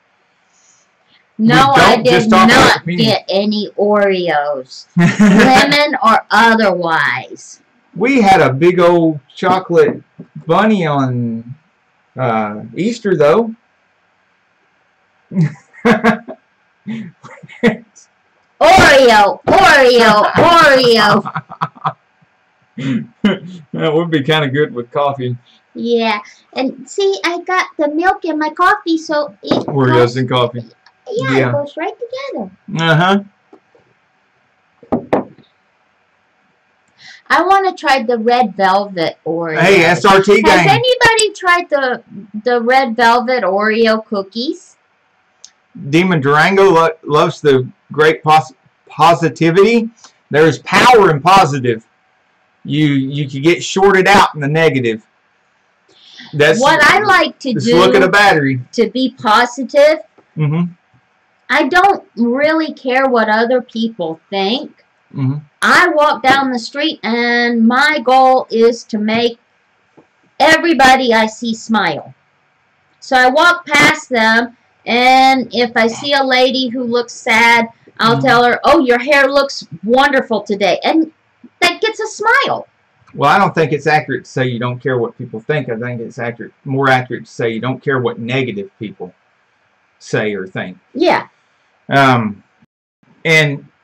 No, I did not get any Oreos, lemon or otherwise. We had a big old chocolate bunny on Easter, though. Oreo, Oreo, Oreo. That would be kind of good with coffee. Yeah, and see, I got the milk in my coffee, so it Oreos and coffee. Yeah, it goes right together. Uh-huh. I want to try the red velvet Oreo. Hey, SRT gang. Has anybody tried the red velvet Oreo cookies? Demon Durango loves the great positivity. There's power in positive. You could get shorted out in the negative. That's what I like to do. Look at a battery. To be positive. Mm-hmm. I don't really care what other people think. Mm-hmm. I walk down the street and my goal is to make everybody I see smile. So I walk past them, and if I see a lady who looks sad, I'll tell her, "Oh, your hair looks wonderful today." And that gets a smile. Well, I don't think it's accurate to say you don't care what people think. I think it's more accurate to say you don't care what negative people say or think. Yeah. And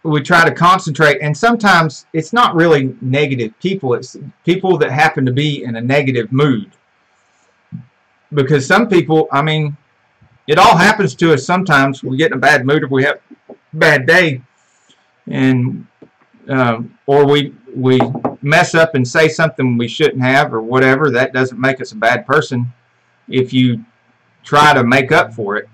we try to concentrate, and sometimes it's not really negative people. It's people that happen to be in a negative mood. Because some people, I mean, it all happens to us sometimes. We get in a bad mood, or we have a bad day, and or we mess up and say something we shouldn't have, or whatever. That doesn't make us a bad person if you try to make up for it.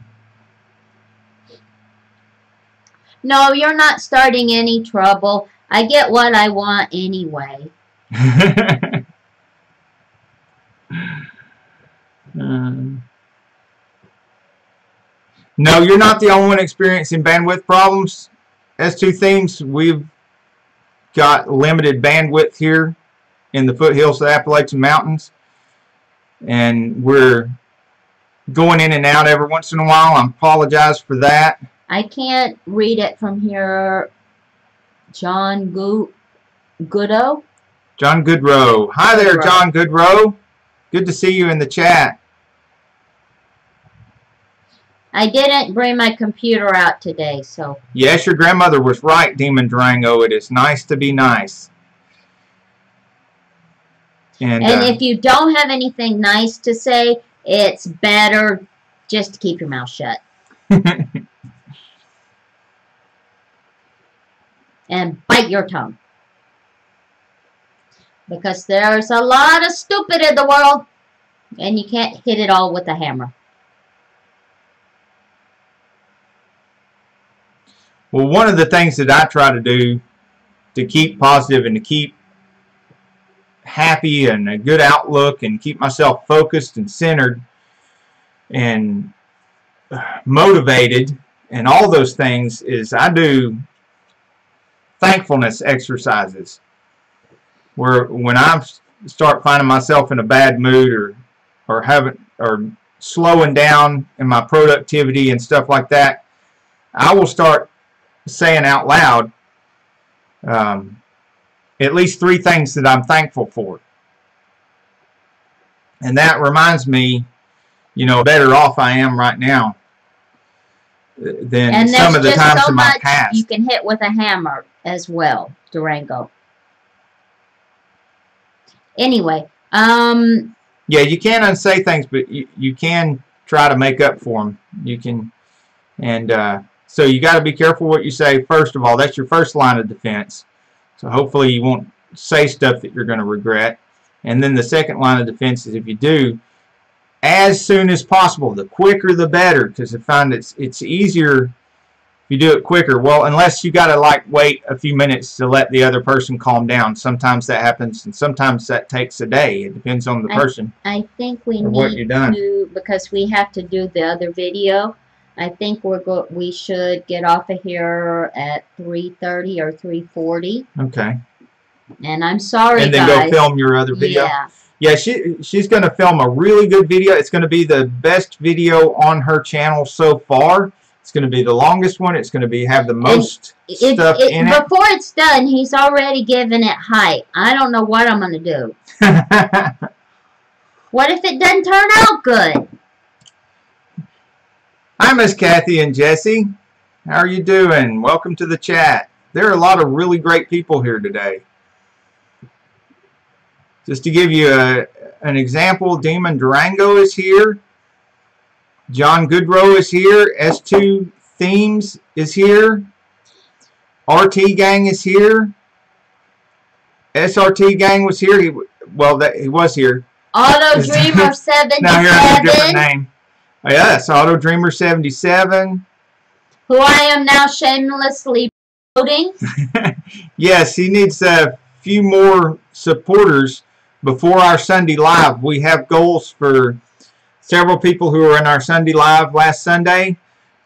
No, you're not starting any trouble. I get what I want anyway. No, you're not the only one experiencing bandwidth problems. S2 Themes, we've got limited bandwidth here in the foothills of the Appalachian Mountains, and we're going in and out every once in a while. I apologize for that. I can't read it from here. John Goodo? John Goodrow. Hi there, John Goodrow. Good to see you in the chat. I didn't bring my computer out today, so... Yes, your grandmother was right, Demon Durango. It is nice to be nice. And if you don't have anything nice to say, it's better just to keep your mouth shut. And bite your tongue. Because there's a lot of stupid in the world, and you can't hit it all with a hammer. Well, one of the things that I try to do to keep positive and to keep happy and a good outlook and keep myself focused and centered and motivated and all those things is I do thankfulness exercises, where when I start finding myself in a bad mood or slowing down in my productivity and stuff like that, I will start saying out loud at least 3 things that I'm thankful for, and that reminds me, you know, better off I am right now than some of the times in my past. You can hit with a hammer as well, Durango. Anyway, yeah, you can't unsay things, but you can try to make up for them. You can, and so you got to be careful what you say. First of all, that's your first line of defense. So hopefully you won't say stuff that you're going to regret. And then the second line of defense is if you do, as soon as possible, the quicker the better, because I find it's easier if you do it quicker. Well, unless you got to like wait a few minutes to let the other person calm down. Sometimes that happens, and sometimes that takes a day. It depends on the person. I think we need to, because we have to do the other video. I think we should get off of here at 3:30 or 3:40. Okay. And I'm sorry, and then guys. Go film your other video. Yeah. Yeah, she's going to film a really good video. It's going to be the best video on her channel so far. It's going to be the longest one. It's going to have the most stuff in it. Before it's done, he's already given it height. I don't know what I'm going to do. What if it doesn't turn out good? Hi, Miss Kathy and Jesse. How are you doing? Welcome to the chat. There are a lot of really great people here today. Just to give you an example, Demon Durango is here. John Goodrow is here. S2 Themes is here. RT Gang is here. SRT Gang was here. He was here. Auto Dreamer 77. Now here I have a different name. Oh, yes, Auto Dreamer 77. Who I am now shamelessly promoting. Yes, he needs a few more supporters before our Sunday Live. We have goals for several people who were in our Sunday Live last Sunday.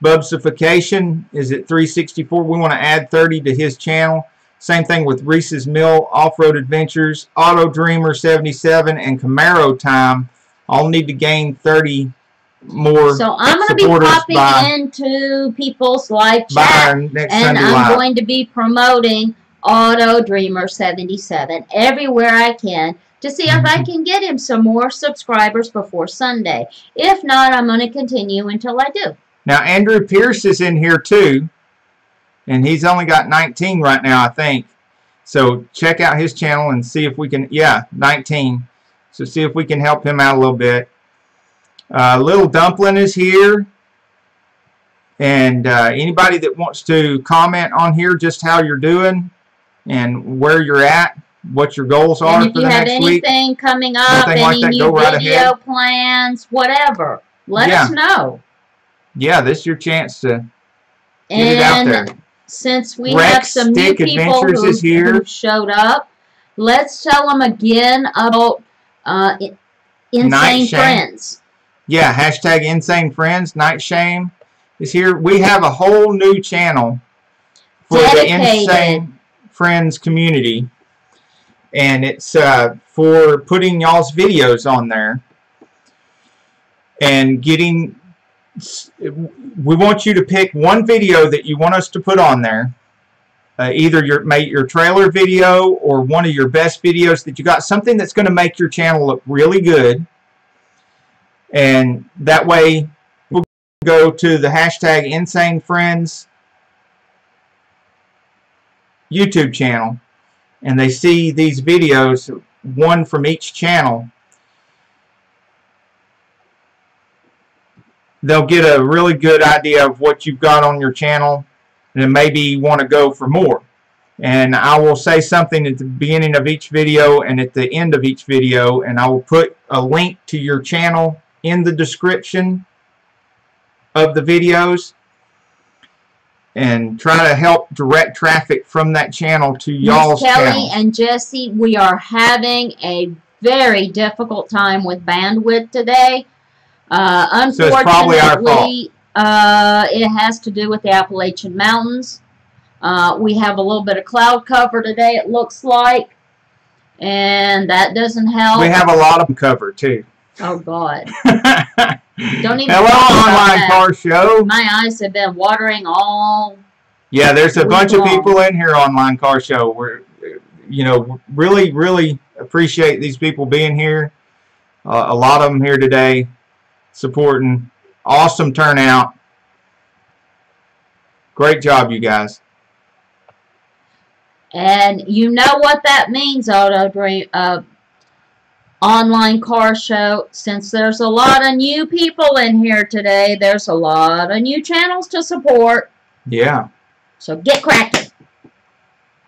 Bubsification is at 364. We want to add 30 to his channel. Same thing with Reese's Mill, Off-Road Adventures, Auto Dreamer 77, and Camaro Time. All need to gain 30 more. So I'm going to be popping into people's live chat, and I'm going to be promoting Auto Dreamer 77 everywhere I can to see if I can get him some more subscribers before Sunday. If not, I'm going to continue until I do. Now, Andrew Pierce is in here too, and he's only got 19 right now, I think. So check out his channel and see if we can, 19. So see if we can help him out a little bit. Little Dumpling is here. And anybody that wants to comment on here just how you're doing and where you're at, what your goals are for the next week. And if you have anything coming up, any new video plans, whatever, let us know. Yeah, this is your chance to get it out there. Since we have some new people who showed up, let's tell them again about Insane Friends. Yeah, hashtag Insane Friends. Night Shame is here. We have a whole new channel for the Insane Friends community. And it's for putting y'all's videos on there. And getting... We want you to pick one video that you want us to put on there. Either your trailer video or one of your best videos that you got. Something that's going to make your channel look really good. And that way we'll go to the hashtag Insane Friends YouTube channel. And they see these videos, one from each channel. They'll get a really good idea of what you've got on your channel, and then maybe want to go for more. And I will say something at the beginning of each video and at the end of each video, and I will put a link to your channel in the description of the videos and try to help direct traffic from that channel to y'all's channel. Kelly and Jesse, we are having a very difficult time with bandwidth today. Unfortunately, so it's probably our fault. It has to do with the Appalachian Mountains. We have a little bit of cloud cover today, it looks like, and that doesn't help. We have a lot of them covered, too. Oh, God. Don't even Hello, Online Car Show. My eyes have been watering all... Yeah, there's a bunch of people in here, Online Car Show. We're, really, really appreciate these people being here. A lot of them here today. Supporting. Awesome turnout. Great job, you guys. And you know what that means, Online Car Show. Since there's a lot of new people in here today, there's a lot of new channels to support. Yeah. So get cracking.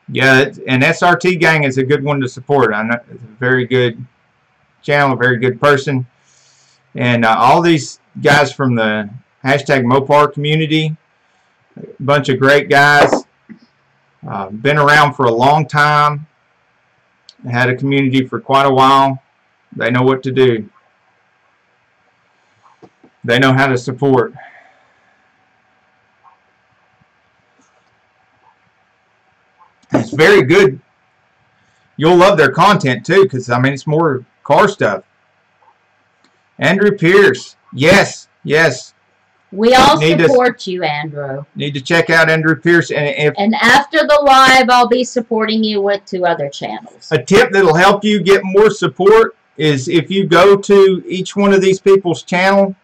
Yeah, and SRT Gang is a good one to support. I know it's a very good channel, a very good person. And all these guys from the hashtag Mopar community, a bunch of great guys, been around for a long time, had a community for quite a while. They know what to do. They know how to support. It's very good. You'll love their content too, because I mean it's more car stuff. Andrew Pierce. Yes, yes. We all support you, Andrew. Need to check out Andrew Pierce. And after the live, I'll be supporting you with 2 other channels. A tip that'll help you get more support is if you go to each one of these people's channel,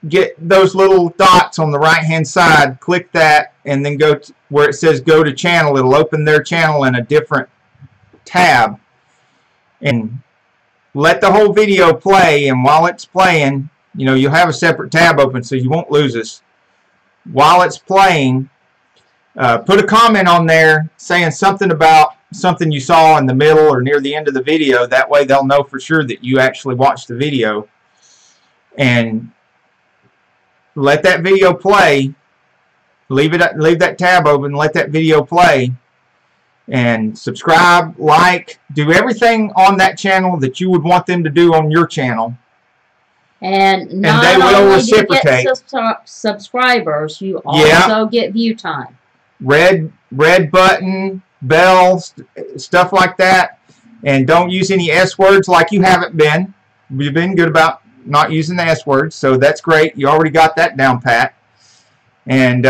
get those little dots on the right-hand side, click that, and then go to where it says go to channel. It'll open their channel in a different tab and let the whole video play, and while it's playing, you know, you'll have a separate tab open so you won't lose us. While it's playing, put a comment on there saying something about something you saw in the middle or near the end of the video. That way they'll know for sure that you actually watched the video. And let that video play. Leave that tab open, let that video play, and subscribe, like, do everything on that channel that you would want them to do on your channel. And they will reciprocate. Get subscribers, you also get view time. Red button, bells, stuff like that. And don't use any S words like you haven't been. You've been good about not using the S words, so that's great. You already got that down pat. And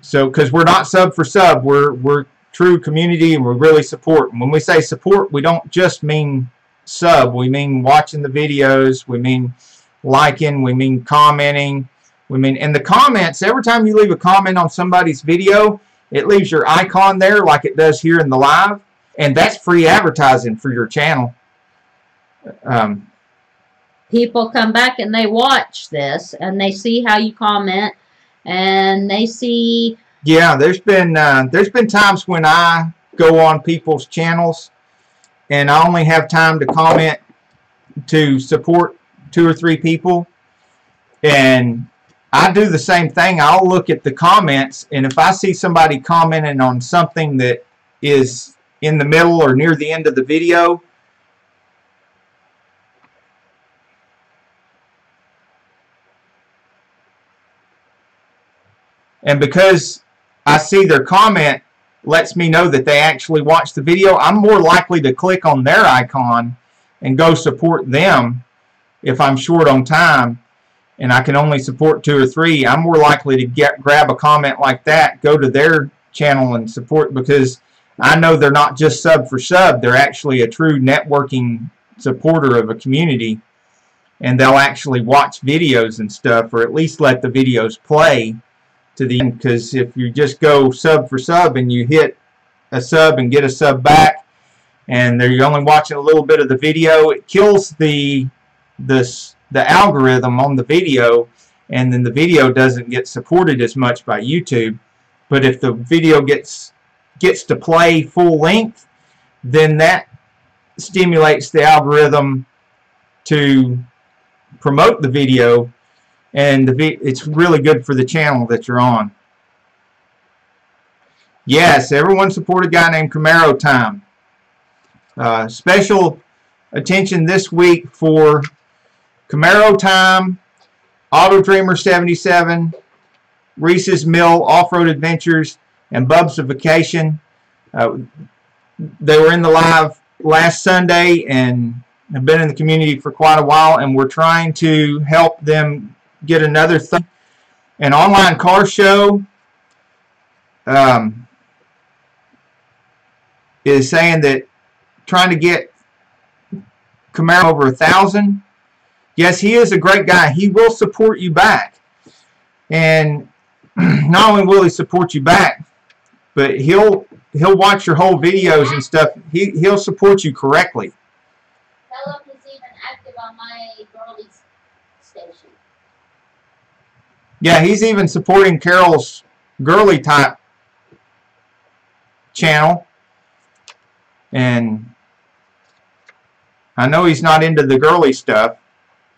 so, because we're not sub for sub, we're true community, and we really support. And when we say support, we don't just mean sub. We mean watching the videos. We mean liking. We mean commenting. We mean, in the comments, every time you leave a comment on somebody's video, it leaves your icon there like it does here in the live, and that's free advertising for your channel. People come back and they watch this and they see how you comment, and they see. Yeah, there's been times when I go on people's channels and I only have time to comment to support 2 or 3 people, and I do the same thing. I'll look at the comments, and if I see somebody commenting on something that is in the middle or near the end of the video, and because I see their comment lets me know that they actually watched the video, I'm more likely to click on their icon and go support them. If I'm short on time and I can only support 2 or 3, I'm more likely to grab a comment like that, go to their channel and support, because I know they're not just sub for sub, they're actually a true networking supporter of a community, and they'll actually watch videos and stuff, or at least let the videos play to the end. Because if you just go sub for sub and you hit a sub and get a sub back, and you're only watching a little bit of the video, it kills the algorithm on the video, and then the video doesn't get supported as much by YouTube. But if the video gets to play full length, then that stimulates the algorithm to promote the video, and it's really good for the channel that you're on. Yes, everyone support a guy named Camaro Time. Special attention this week for Camaro Time, Auto Dreamer 77, Reese's Mill Off-Road Adventures, and Bub's Vacation. They were in the live last Sunday and have been in the community for quite a while, and we're trying to help them get another thing. An online car show is saying that trying to get Camaro over 1,000. Yes, he is a great guy. He will support you back. And not only will he support you back, but he'll watch your whole videos and stuff. He'll support you correctly. Tell him he's even active on my girlies station. Yeah, he's even supporting Carol's girly type channel. And I know he's not into the girly stuff,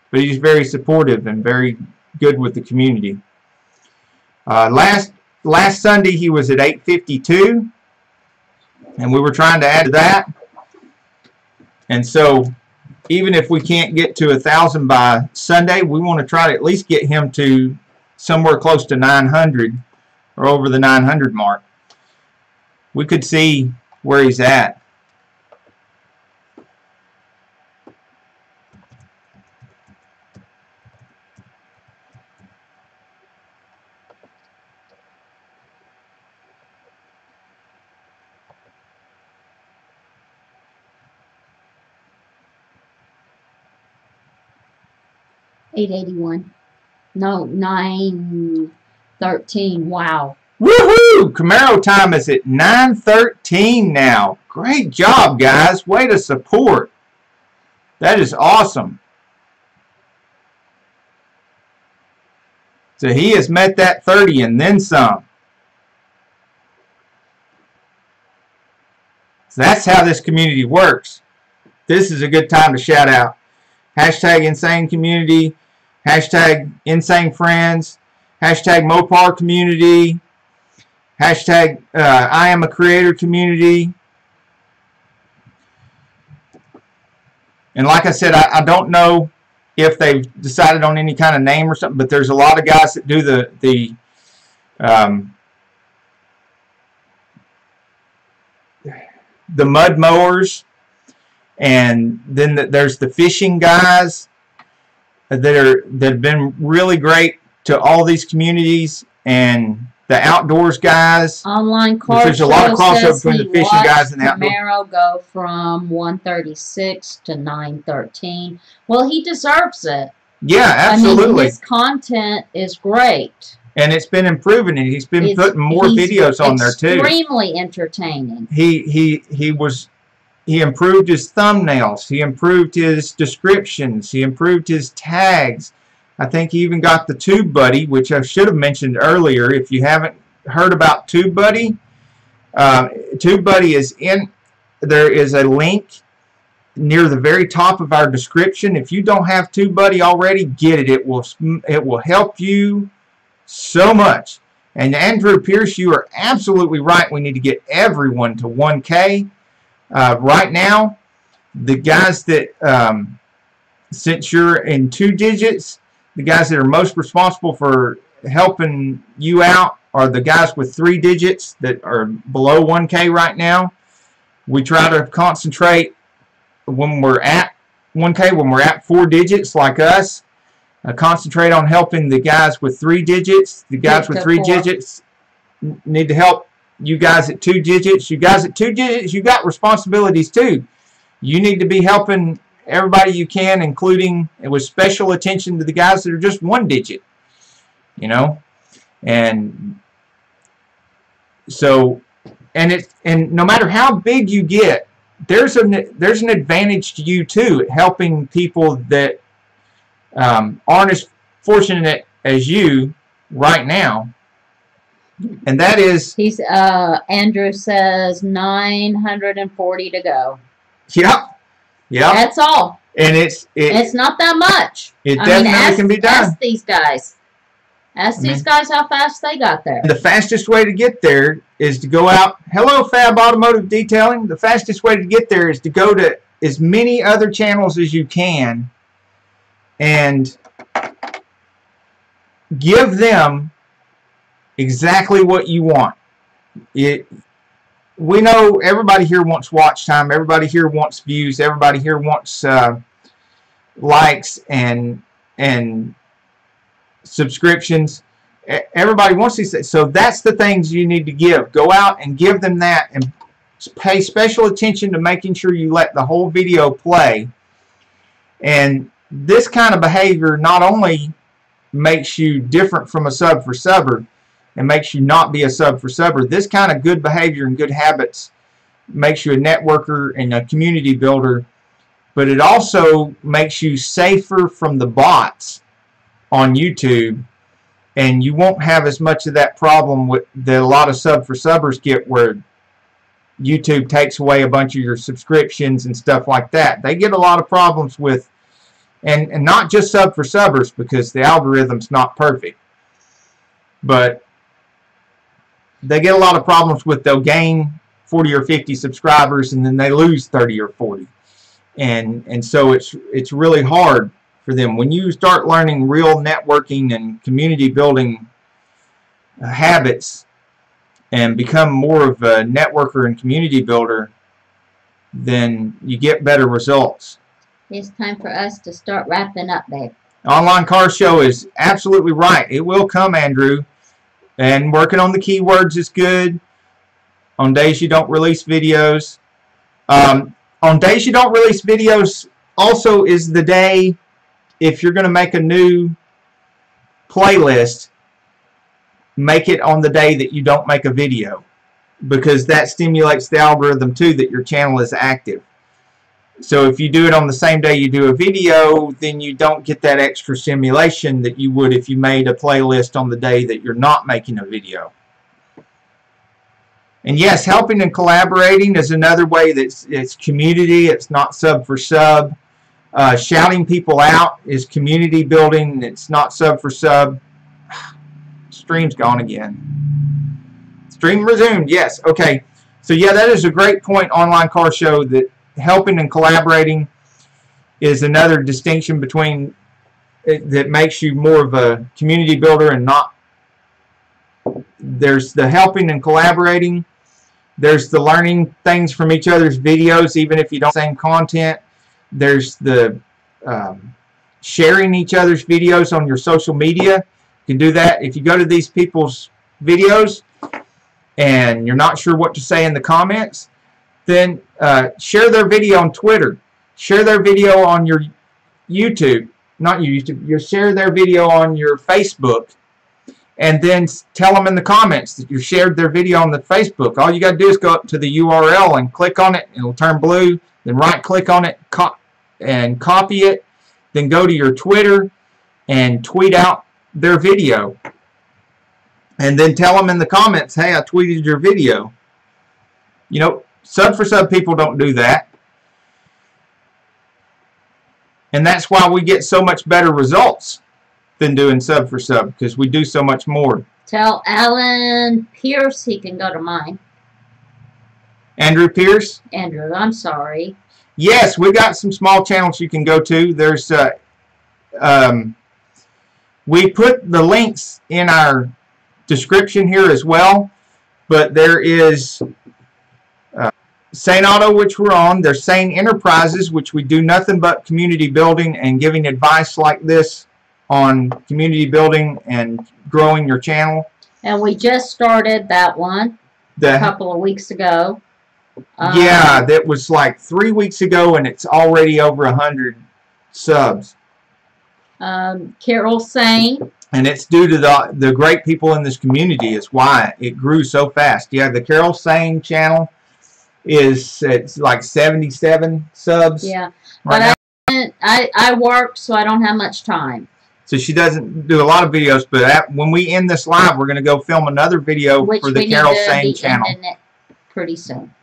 but he's very supportive and very good with the community. Last Sunday he was at 852, and we were trying to add to that. And so even if we can't get to 1,000 by Sunday, we want to try to at least get him to somewhere close to 900 or over the 900 mark. We could see where he's at. $881. No, $913. Wow. Woohoo! Camaro Time is at 913 now. Great job, guys. Way to support. That is awesome. So he has met that 30 and then some. So that's how this community works. This is a good time to shout out. Hashtag Insane Community. Hashtag Insanefriends. Hashtag Mopar Community. Hashtag I Am a Creator Community. And like I said, I don't know if they've decided on any kind of name or something, but there's a lot of guys that do the mud mowers, and then there's the fishing guys that have been really great to all these communities, and the outdoors guys. Online car there's a lot of crossover between the fishing guys and the outdoors. Camaro go from 136 to 913. Well, he deserves it. Yeah, absolutely. I mean, his content is great. And it's been improving, and he's been putting more videos on there too. Extremely entertaining. He improved his thumbnails. He improved his descriptions. He improved his tags. I think he even got the TubeBuddy, which I should have mentioned earlier. If you haven't heard about TubeBuddy, TubeBuddy is in. There is a link near the very top of our description. If you don't have TubeBuddy already, get it. It will help you so much. And Andrew Pierce, you are absolutely right. We need to get everyone to 1K. Right now, the guys that, since you're in 2 digits, the guys that are most responsible for helping you out are the guys with 3 digits that are below 1K right now. We try to concentrate when we're at 1K, when we're at 4 digits like us. Concentrate on helping the guys with 3 digits. The guys with 3 digits need to help you guys at 2 digits. You guys at 2 digits, you got responsibilities too. You need to be helping everybody you can, including with special attention to the guys that are just 1 digit. You know, and so, and no matter how big you get, there's an advantage to you too at helping people that aren't as fortunate as you right now. And that is, he's Andrew says 940 to go. Yep. Yep. That's all. And it's not that much. It definitely can be done. Ask these guys. Ask these guys how fast they got there. The fastest way to get there is to go out. Hello, Fab Automotive Detailing. The fastest way to get there is to go to as many other channels as you can and give them exactly what you want. We know everybody here wants watch time. Everybody here wants views. Everybody here wants likes and subscriptions. Everybody wants these things. So that's the things you need to give. Go out and give them that, and pay special attention to making sure you let the whole video play. And this kind of behavior not only makes you different from a sub for subber and makes you not be a sub for subber, this kind of good behavior and good habits makes you a networker and a community builder, but it also makes you safer from the bots on YouTube, and you won't have as much of that problem with that a lot of sub for subbers get, where YouTube takes away a bunch of your subscriptions and stuff like that. They get a lot of problems with, and not just sub for subbers, because the algorithm's not perfect, but they get a lot of problems with, they'll gain 40 or 50 subscribers and then they lose 30 or 40, and so it's really hard for them. When you start learning real networking and community building habits and become more of a networker and community builder, then you get better results. It's time for us to start wrapping up, babe. Online car show is absolutely right. It will come, Andrew. And working on the keywords is good. On days you don't release videos. On days you don't release videos also is the day, if you're going to make a new playlist, make it on the day that you don't make a video. because that stimulates the algorithm too that your channel is active. So if you do it on the same day you do a video, then you don't get that extra stimulation that you would if you made a playlist on the day that you're not making a video. And yes, helping and collaborating is another way that it's community. It's not sub for sub. Shouting people out is community building. It's not sub for sub. Stream's gone again. Stream resumed. Yes. Okay. So yeah, that is a great point. Online car show, that helping and collaborating is another distinction between that makes you more of a community builder and not. There's the helping and collaborating. There's the learning things from each other's videos, even if you don't have the same content. There's the sharing each other's videos on your social media. You can do that. If you go to these people's videos and you're not sure what to say in the comments, then share their video on Twitter. Share their video on your YouTube. Not YouTube. You share their video on your Facebook. And then tell them in the comments that you shared their video on the Facebook. All you got to do is go up to the URL and click on it. It'll turn blue. Then right-click on it and copy it. Then go to your Twitter and tweet out their video. And then tell them in the comments, hey, I tweeted your video. You know, sub for sub people don't do that. And that's why we get so much better results than doing sub for sub, because we do so much more. Tell Alan Pierce he can go to mine. Andrew Pierce? Andrew, I'm sorry. Yes, we got some small channels you can go to. There's we put the links in our description here as well, but there is Saneauto, which we're on. There's Sane Enterprises, which we do nothing but community building and giving advice like this on community building and growing your channel. And we just started that one a couple of weeks ago. Yeah, that was like 3 weeks ago, and it's already over 100 subs. Carol Sane. And it's due to the great people in this community is why it grew so fast. Yeah, the Carol Sane channel it's like 77 subs. Yeah, right, but I work, so I don't have much time. So she doesn't do a lot of videos, but when we end this live, we're going to go film another video for the Carol Sane channel. Pretty soon.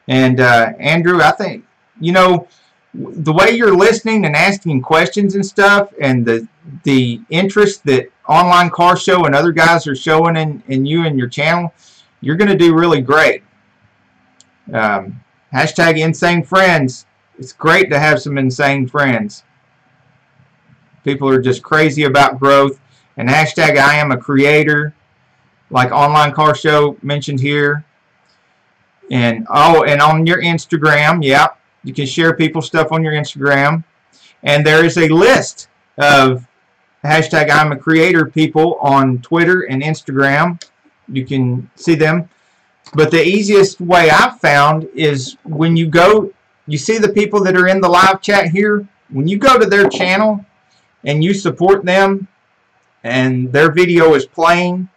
And Andrew, I think, you know, the way you're listening and asking questions and stuff, and the interest that Online Car Show and other guys are showing in you and your channel, you're going to do really great. Hashtag Insanefriends. It's great to have some insane friends. People are just crazy about growth. And hashtag I am a creator, like Online Car Show mentioned here. And and on your Instagram, yeah, you can share people's stuff on your Instagram. And there is a list of hashtag I'm a creator people on Twitter and Instagram. You can see them. But the easiest way I've found is when you go, you see the people that are in the live chat here. When you go to their channel and you support them and their video is playing,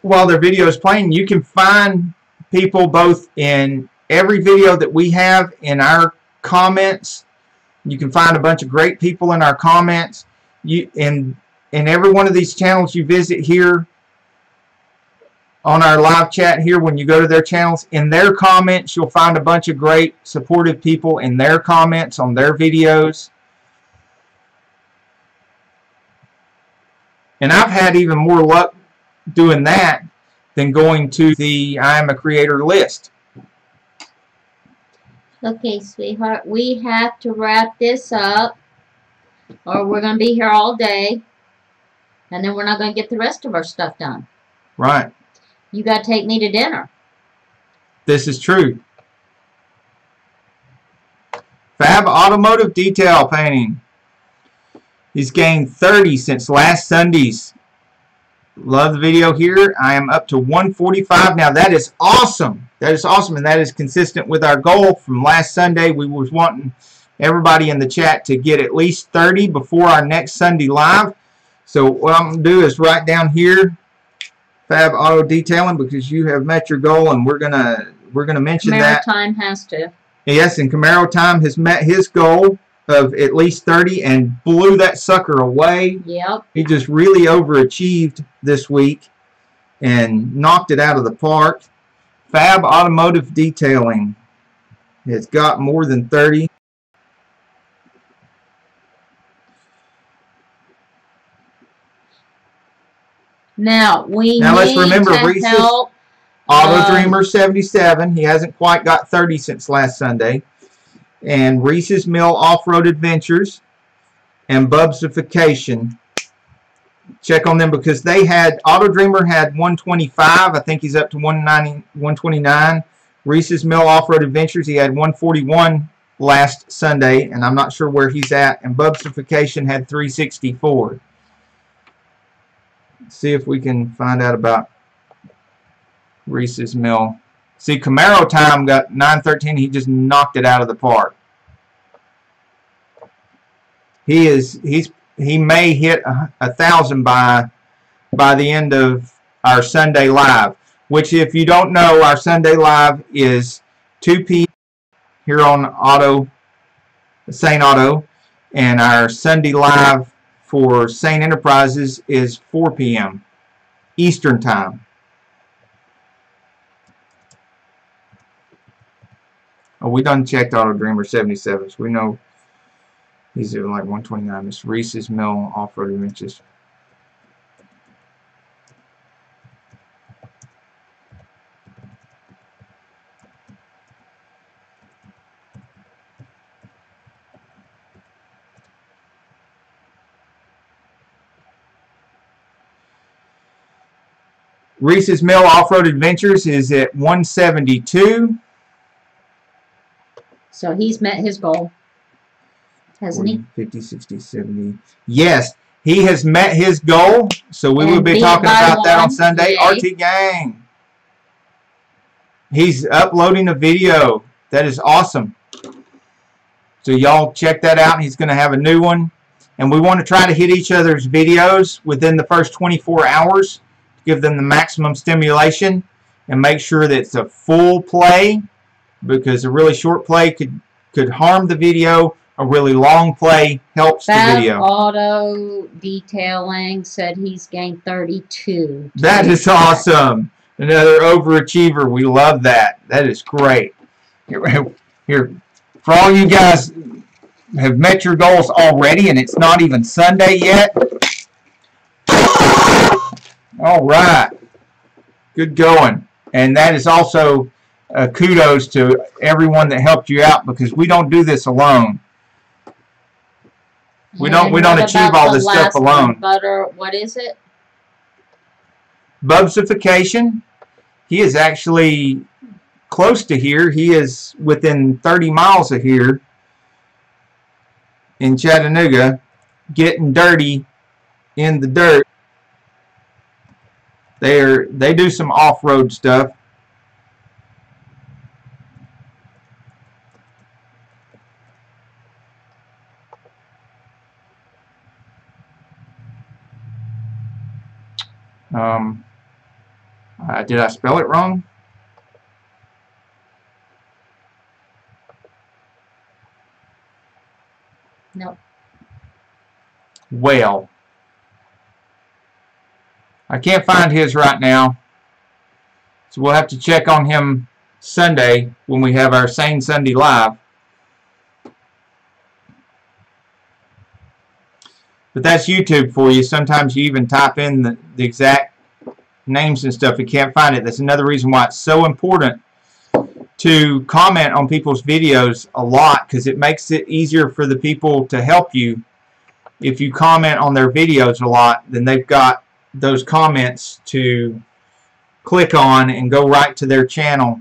while their video is playing, you can find people both in every video that we have in our comments. You can find a bunch of great people in our comments. In every one of these channels you visit here on our live chat here, when you go to their channels, in their comments you'll find a bunch of great supportive people in their comments on their videos. And I've had even more luck doing that than going to the I am a creator list. Okay, sweetheart, we have to wrap this up or we're going to be here all day and then we're not going to get the rest of our stuff done. Right. You got to take me to dinner. This is true. Fab Automotive Detail Painting. He's gained 30 since last Sunday's. Love the video here. I am up to 145 now. That is awesome. That is awesome, and that is consistent with our goal from last Sunday. We was wanting everybody in the chat to get at least 30 before our next Sunday live. So what I'm going to do is write down here Fab Auto Detailing, because you have met your goal, and we're gonna mention that. Camaro Time has to. Yes, and Camaro Time has met his goal of at least 30 and blew that sucker away. Yep. He just really overachieved this week and knocked it out of the park. Fab Automotive Detailing has got more than 30. Now let's remember Reese's Auto Dreamer 77. He hasn't quite got 30 since last Sunday. And Reese's Mill Off-Road Adventures and Bubsification. Check on them because they had, Auto Dreamer had 125. I think he's up to 190, 129. Reese's Mill Off-Road Adventures, he had 141 last Sunday, and I'm not sure where he's at. And Bubsification had 364. Let's see if we can find out about Reese's Mill. See, Camaro Time got 913. He just knocked it out of the park. He may hit 1,000 by the end of our Sunday Live. Which, if you don't know, our Sunday Live is 2 p.m. here on Sane Auto, and our Sunday Live for Sane Enterprises is 4 p.m. Eastern Time. Oh, we done checked Auto Dreamer 77, so we know he's at like 129. This Reese's Mill Off-Road Adventures. Reese's Mill Off-Road Adventures is at 172. So he's met his goal, hasn't 40, 50, 60, 70. Yes, he has met his goal. So we will be talking about that on Sunday. Yay. RT Gang. He's uploading a video. That is awesome. So y'all check that out. He's going to have a new one. And we want to try to hit each other's videos within the first 24 hours. To give them the maximum stimulation. And make sure that it's a full play. Because a really short play could harm the video. A really long play helps the video. Auto Detailing said he's gained 32. That is awesome. Another overachiever. We love that. That is great. Here, for all you guys have met your goals already, and it's not even Sunday yet. All right. Good going. And that is also kudos to everyone that helped you out, because we don't do this alone. We don't achieve all this stuff alone. Butter, what is it? Bubsification. He is actually close to here. He is within 30 miles of here in Chattanooga, getting dirty in the dirt. They do some off-road stuff. Did I spell it wrong? No. Well, I can't find his right now, so we'll have to check on him Sunday when we have our Sane Sunday Live. But that's YouTube for you. Sometimes you even type in the exact names and stuff. You can't find it. That's another reason why it's so important to comment on people's videos a lot, because it makes it easier for the people to help you. If you comment on their videos a lot, then they've got those comments to click on and go right to their channel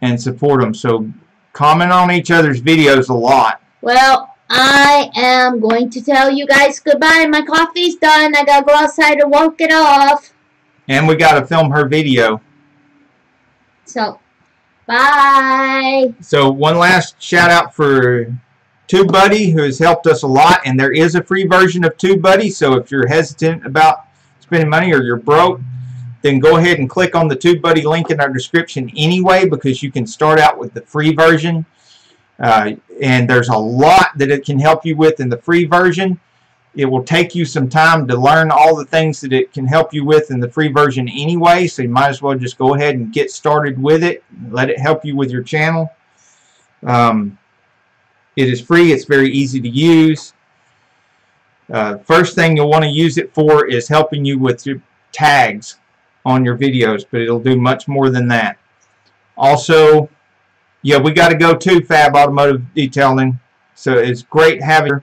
and support them. So comment on each other's videos a lot. Well, I am going to tell you guys goodbye. My coffee's done. I gotta go outside and walk it off. And we gotta film her video. So, bye. So one last shout out for TubeBuddy, who has helped us a lot. And there is a free version of TubeBuddy. So if you're hesitant about spending money or you're broke, then go ahead and click on the TubeBuddy link in our description anyway, because you can start out with the free version. And there's a lot that it can help you with in the free version. It will take you some time to learn all the things that it can help you with in the free version anyway, so you might as well just go ahead and get started with it. Let it help you with your channel. It is free. It's very easy to use. First thing you'll want to use it for is helping you with your tags on your videos, but it'll do much more than that. Also, yeah, we got to go to Fab Automotive Detailing, so it's great having you.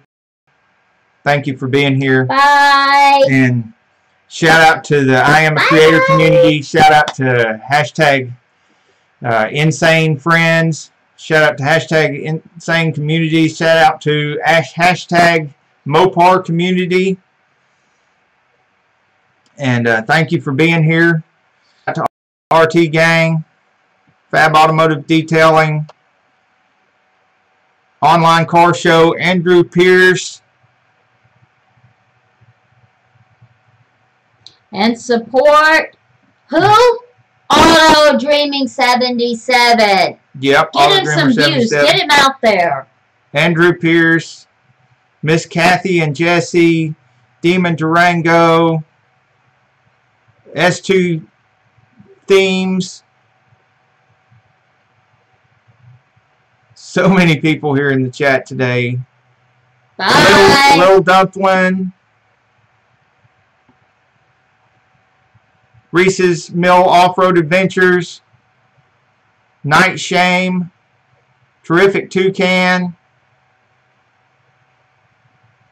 Thank you for being here. Bye. And shout out to the I Am a Creator community. Shout out to hashtag Insanefriends. Shout out to hashtag Insane Community. Shout out to hashtag Mopar Community. And thank you for being here. To RT Gang, Fab Automotive Detailing, Online Car Show, Andrew Pierce. And support who? Auto Dreaming 77. Yep. Get him some views. Get him out there. Andrew Pierce, Miss Kathy and Jesse, Demon Durango, S2 Themes. So many people here in the chat today. Bye. Lil Dumplin. Reese's Mill Off-Road Adventures, Night Shame, Terrific Toucan.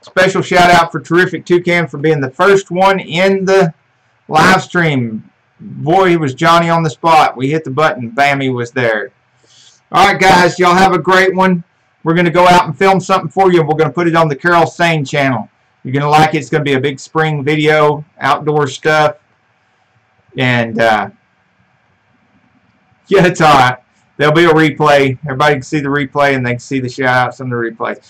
Special shout out for Terrific Toucan for being the first one in the live stream. Boy, he was Johnny on the spot. We hit the button, bam, he was there. Alright guys, y'all have a great one. We're going to go out and film something for you, and we're going to put it on the Carol Sane channel. You're going to like it. It's going to be a big spring video, outdoor stuff. And yeah, it's alright. There'll be a replay. Everybody can see the replay, and they can see the shout outs on the replays.